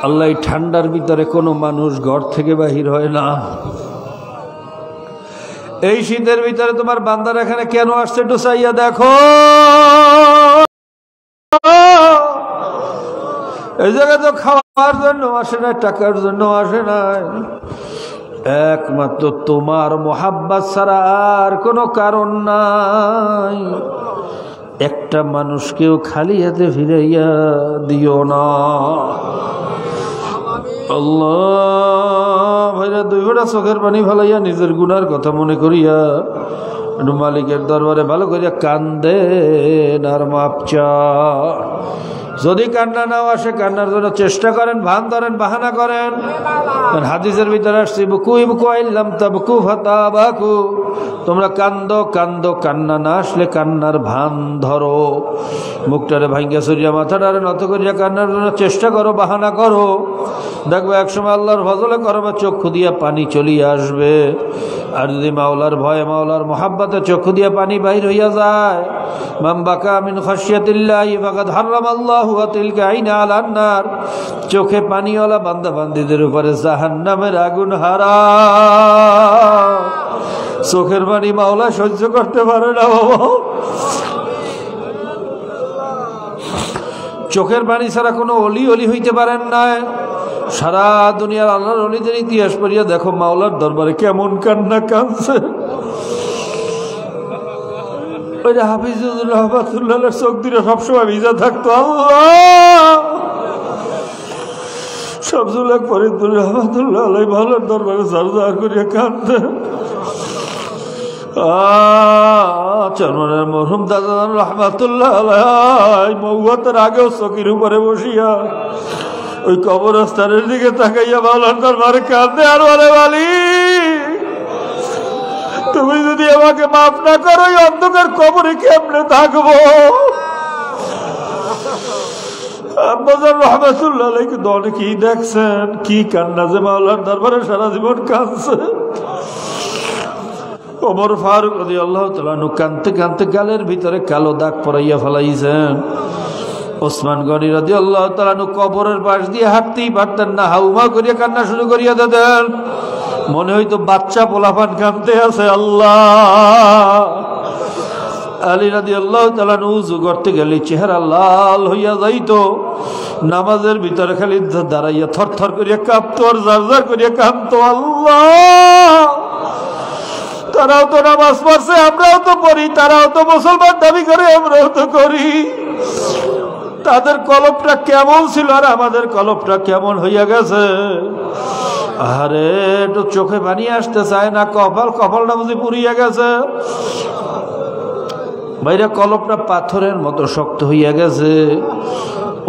আল্লাহ এই ঠান্ডার ভিতরে কোনো মানুষ ঘর থেকে বাহির হয় না। এই শীতের ভিতরে তোমার বান্দার এখানে কেন আসছে একটু চাইয়া দেখো। এই জায়গায় তো খাওয়ার জন্য আসে না, টাকার জন্য আসে না, একমাত্র তোমার মোহাব্বত ছাড়া আর কোনো কারণ নাই। একটা মানুষকেও খালি হাতে ফিরাইয়া দিও না আল্লাহ। ভাইরা দুই ফোঁটা চোখের পানি ফেলাইয়া নিজের গুনার কথা মনে করিয়া একটু মালিকের দরবারে ভালো করিয়া কান্দেন আর মাপ চান। যদি কান্না নাও আসে, কান্নার জন্য চেষ্টা করেন, ভান ধরেন, বাহানা করেন। হাদিসের ভিতরে আসছি, বুকু ইবকু আইল্লাম তাবকু ফাতাবাকু, তোমরা কান্দো কান্দো, কান্না না আসলে কান্নার ভান ধরো। মুখটারে ভাঙ্গা সরিয়া মাথাটারে নত করিয়া কান্নার জন্য চেষ্টা করো, বাহানা করো। দেখবো একসময় আল্লাহর ফজলে করবে চক্ষু দিয়া পানি চলিয়ে আসবে। আর যদি মাওলার ভয়ে, মাওলার মোহাব্বতে চক্ষু দিয়া পানি বাহির হইয়া যায়, মান বাকা মিন খাশিয়াতিল্লাহি ফাকাদ হারামাল্লাহু তিলকা আইনা আলান নার, চোখে পানিওয়ালা বান্দা বান্দীদের উপরে জাহান্নামের আগুন হারাম। চোখের পানি মাওলা সহ্য করতে পারে না বাবা। চোখের পানি ছাড়া কোনো অলি হইতে পারেন না। সারা দুনিয়ার আল্লাহর অলিদের ইতিহাস পড়িয়া দেখো মাওলার দরবারে কেমন কান্না কাঁদছে। ওই যে হাফিজুর রহমাতুল্লাহ চোখ দুটো সবসময় ভিজা থাকতো। আল্লাহ শামসুল ফরিদুর রহমাতুল্লাহ আলাই মাওলার দরবারে জারজার করিয়া কাঁদতে। চরমনের মরহুম দাদা রহমাতুল্লাহ আলাই মৌয়াতের আগেও চকির উপরে বসিয়া ওই কবরস্থানের দিকে তাকাইয়া মাওলার দরবারে কাঁদে আর বলে, মালিক তুমি যদি আমাকে মাফ না করো এই অন্ধকার কবরে কেমনে থাকবো? আব্বাজান রহমাতুল্লাহ আলাইহি অনেকেই দেখছেন কি কান্না যে মাওলার দরবারে সারা জীবন কাঁদছে। ওমর ফারুক রাদিয়াল্লাহু তাআলা আনহু কাঁদতে কাঁদতে গালের ভিতরে কালো দাগ পরাইয়া ফেলাইছেন। ওসমান গনি রাদিয়াল্লাহু তাআলা আনহু কবরের পাশ দিয়ে হাঁটতেই পারতেন না, হাউমা করিয়া কান্না শুরু করিয়া দিতেন। মনে হইতো বাচ্চা পোলাপান কাঁদতে আছে। আল্লাহ আলী রাদিয়াল্লাহু তাআলা আনহু উযু করতে গেলে চেহারা লাল হইয়া যাইতো। নামাজের ভিতরে খালি দাঁড়াইয়া থরথর করিয়া কাঁপতো আর জারজার করিয়া কাঁদতো। আল্লাহ তারাও তো নামাজ পড়ছে, আমরাও তো পড়ি, তারাও তো মুসলমান দাবি করে, আমরাও তো করি। তাদের কলবটা কেমন ছিল আর আমাদের কলবটা কেমন হইয়া গেছে। আরে একটু চোখে পানি আসতে চায় না, কপালটা বুঝি পুড়িয়া গেছে। ভাইরা কলবটা পাথরের মতো শক্ত হইয়া গেছে।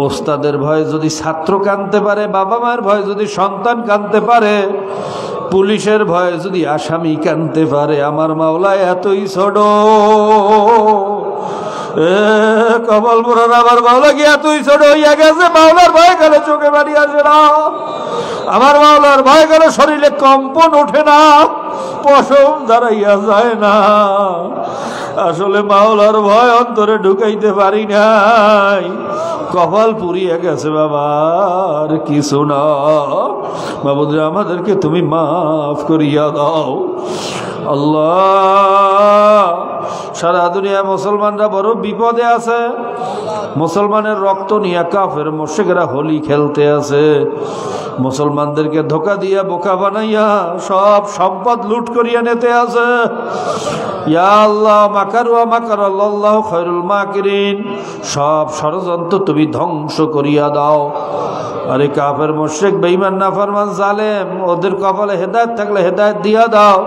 ওস্তাদের ভয়ে যদি ছাত্র কাঁদতে পারে, বাবা মায়ের ভয়ে যদি সন্তান কাঁদতে পারে, পুলিশের ভয়ে যদি আসামি কাঁদতে পারে, আমার মাওলা এতই ছোট। কপাল পোড়ার আমার মাওলা কি এতই ছোট হইয়া গেছে? মাওলার ভয় গেলে চোখে পানি আসে না, আমার মাওলার ভয় গেলে শরীরে কম্পন ওঠে না, পশম দাঁড়াইয়া যায় না। আসলে মাওলার ভয় অন্তরে ঢুকাইতে পারি নাই, কপাল পুড়িয়ে গেছে বাবা, আর কিছু না। বাবুদের আমাদেরকে তুমি মাফ করিয়া দাও আল্লাহ। সারা দুনিয়া মুসলমানরা বড় বিপদে আছে। মুসলমানের রক্ত নিয়ে কাফের মুশরিকরা হোলি খেলতে আছে। মুসলমানদেরকে ধোকা দিয়া বোকা বানাইয়া সব সম্পদ লুট করিয়া নিতে আছে। ইয়া আল্লাহ মাকারু ওয়া মাকারাল্লাহু খায়রুল মাকিরিন, সব ষড়যন্ত্র তুমি ধ্বংস করিয়া দাও। আরে কাফের মুশরিক বেঈমান নাফরমান জালেম, ওদের কপালে হেদায়েত থাকলে হেদায়েত দিয়া দাও,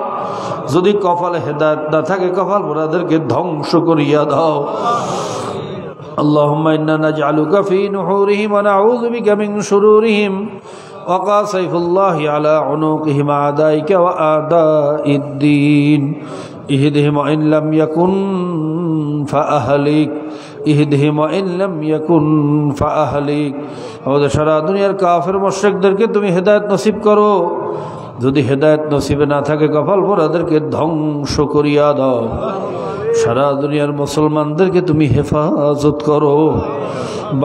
যদি কপালে হেদায়েত না থাকে কপাল পোড়াদেরকে ধ্বংস করিয়া দাও। اللهم إنا نجعلك في نحورهم ونعوذ بك من شرورهم وقع سيف الله على عنقهم أعدائك وأعداء الدين اهدهم وإن لم يكن فأهلك اهدهم وإن لم يكن فأهلك। আমাদের সারা দুনিয়ার কাফের মুশরিকদেরকে তুমি হেদায়েত নসিব করো, যদি হেদায়েত নসিবে না থাকে কপাল পোড়াদেরকে ধ্বংস করিয়া দাও। সারা দুনিয়ার মুসলমানদেরকে তুমি হেফাজত করো।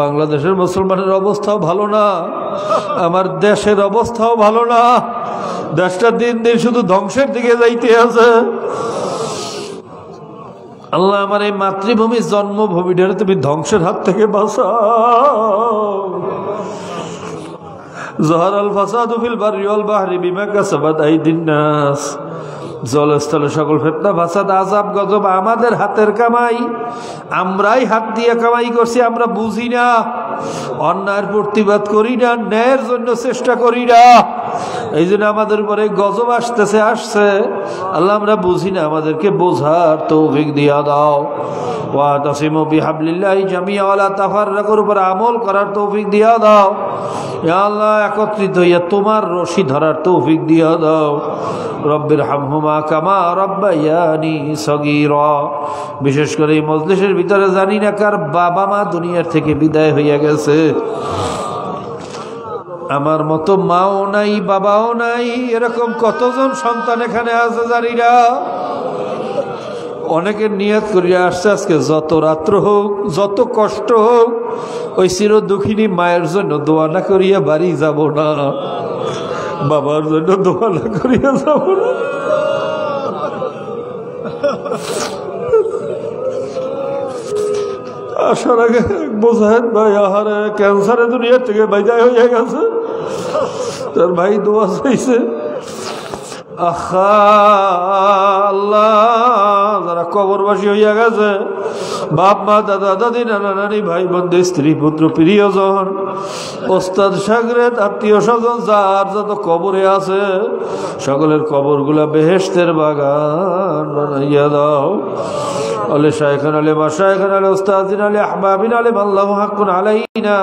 বাংলাদেশের মুসলমানের অবস্থাও ভালো না, আমার দেশের অবস্থাও ভালো না। দেশটা দিন দিন শুধু ধ্বংসের দিকে যাইতে আছে। আল্লাহ আমার এই মাতৃভূমি জন্মভূমিটারে তুমি ধ্বংসের হাত থেকে বাঁচাও। যাহারাল ফাসাদু ফিল বাররি ওয়াল বাহরি বিমা কাসাবাত আইদিন নাস, জলস্থলে সকল ফিতনা ফাসাদ আযাব গজব আমাদের হাতের কামাই, আমরাই হাত দিয়ে কামাই করছি, আমরা বুঝি না, অন্যায়ের প্রতিবাদ করি না, ন্যায়ের জন্য চেষ্টা করি না, এই জন্য আমাদের উপরে গজব আসছে। আল্লাহ আমরা বুঝি না, আমাদেরকে বোঝার তৌফিক দিয়া দাও। ওয়াতাসিমু বিহাবলিল্লাহি জামিআ ওয়া লা তাফাররাকুর, উপর আমল করার তৌফিক দিয়া দাও। ইয়া আল্লাহ একত্রিত হইয়া তোমার রশি ধরার তৌফিক দিয়া দাও। রব্বির হামহুমা কামা রাব্বায়ানি সগীরা। বিশেষ করে এই মজলিসের ভিতরে জানি না কার বাবা মা দুনিয়ার থেকে বিদায় হইয়া গেছে, আমার মতো মাও নাই বাবাও নাই, এরকম কতজন সন্তান এখানে আছে জানি না। অনেকের নিয়ত করিয়া আসছে আজকে যত রাত্র হোক, যত কষ্ট হোক, ওই চির দুঃখিনী মায়ের জন্য দোয়া না করিয়া বাড়ি যাব না, বাবার জন্য দোয়া না করিয়া যাব না। আসার আগে বোঝায় ভাই আহারে ক্যান্সারে দুনিয়ার থেকে বিদায় হয়ে গেছে, তার ভাই দোয়া চাইছে। আল্লাহ যারা কবরবাসী হইয়া গেছে, বাপ মা দাদা দাদি নানা নানি ভাই বন্ধু স্ত্রী পুত্র প্রিয়জন ওস্তাদ শাগরেদ আত্মীয় স্বজন যার যত কবরে আছে সকলের কবরগুলা বেহেশতের বাগান বানাইয়া দাও। আলে শাইখান আলে মাশাইখান আলে উস্তাদিন আলে আহবাবিন আলে আল্লাহু হাক্কুন আলাইনা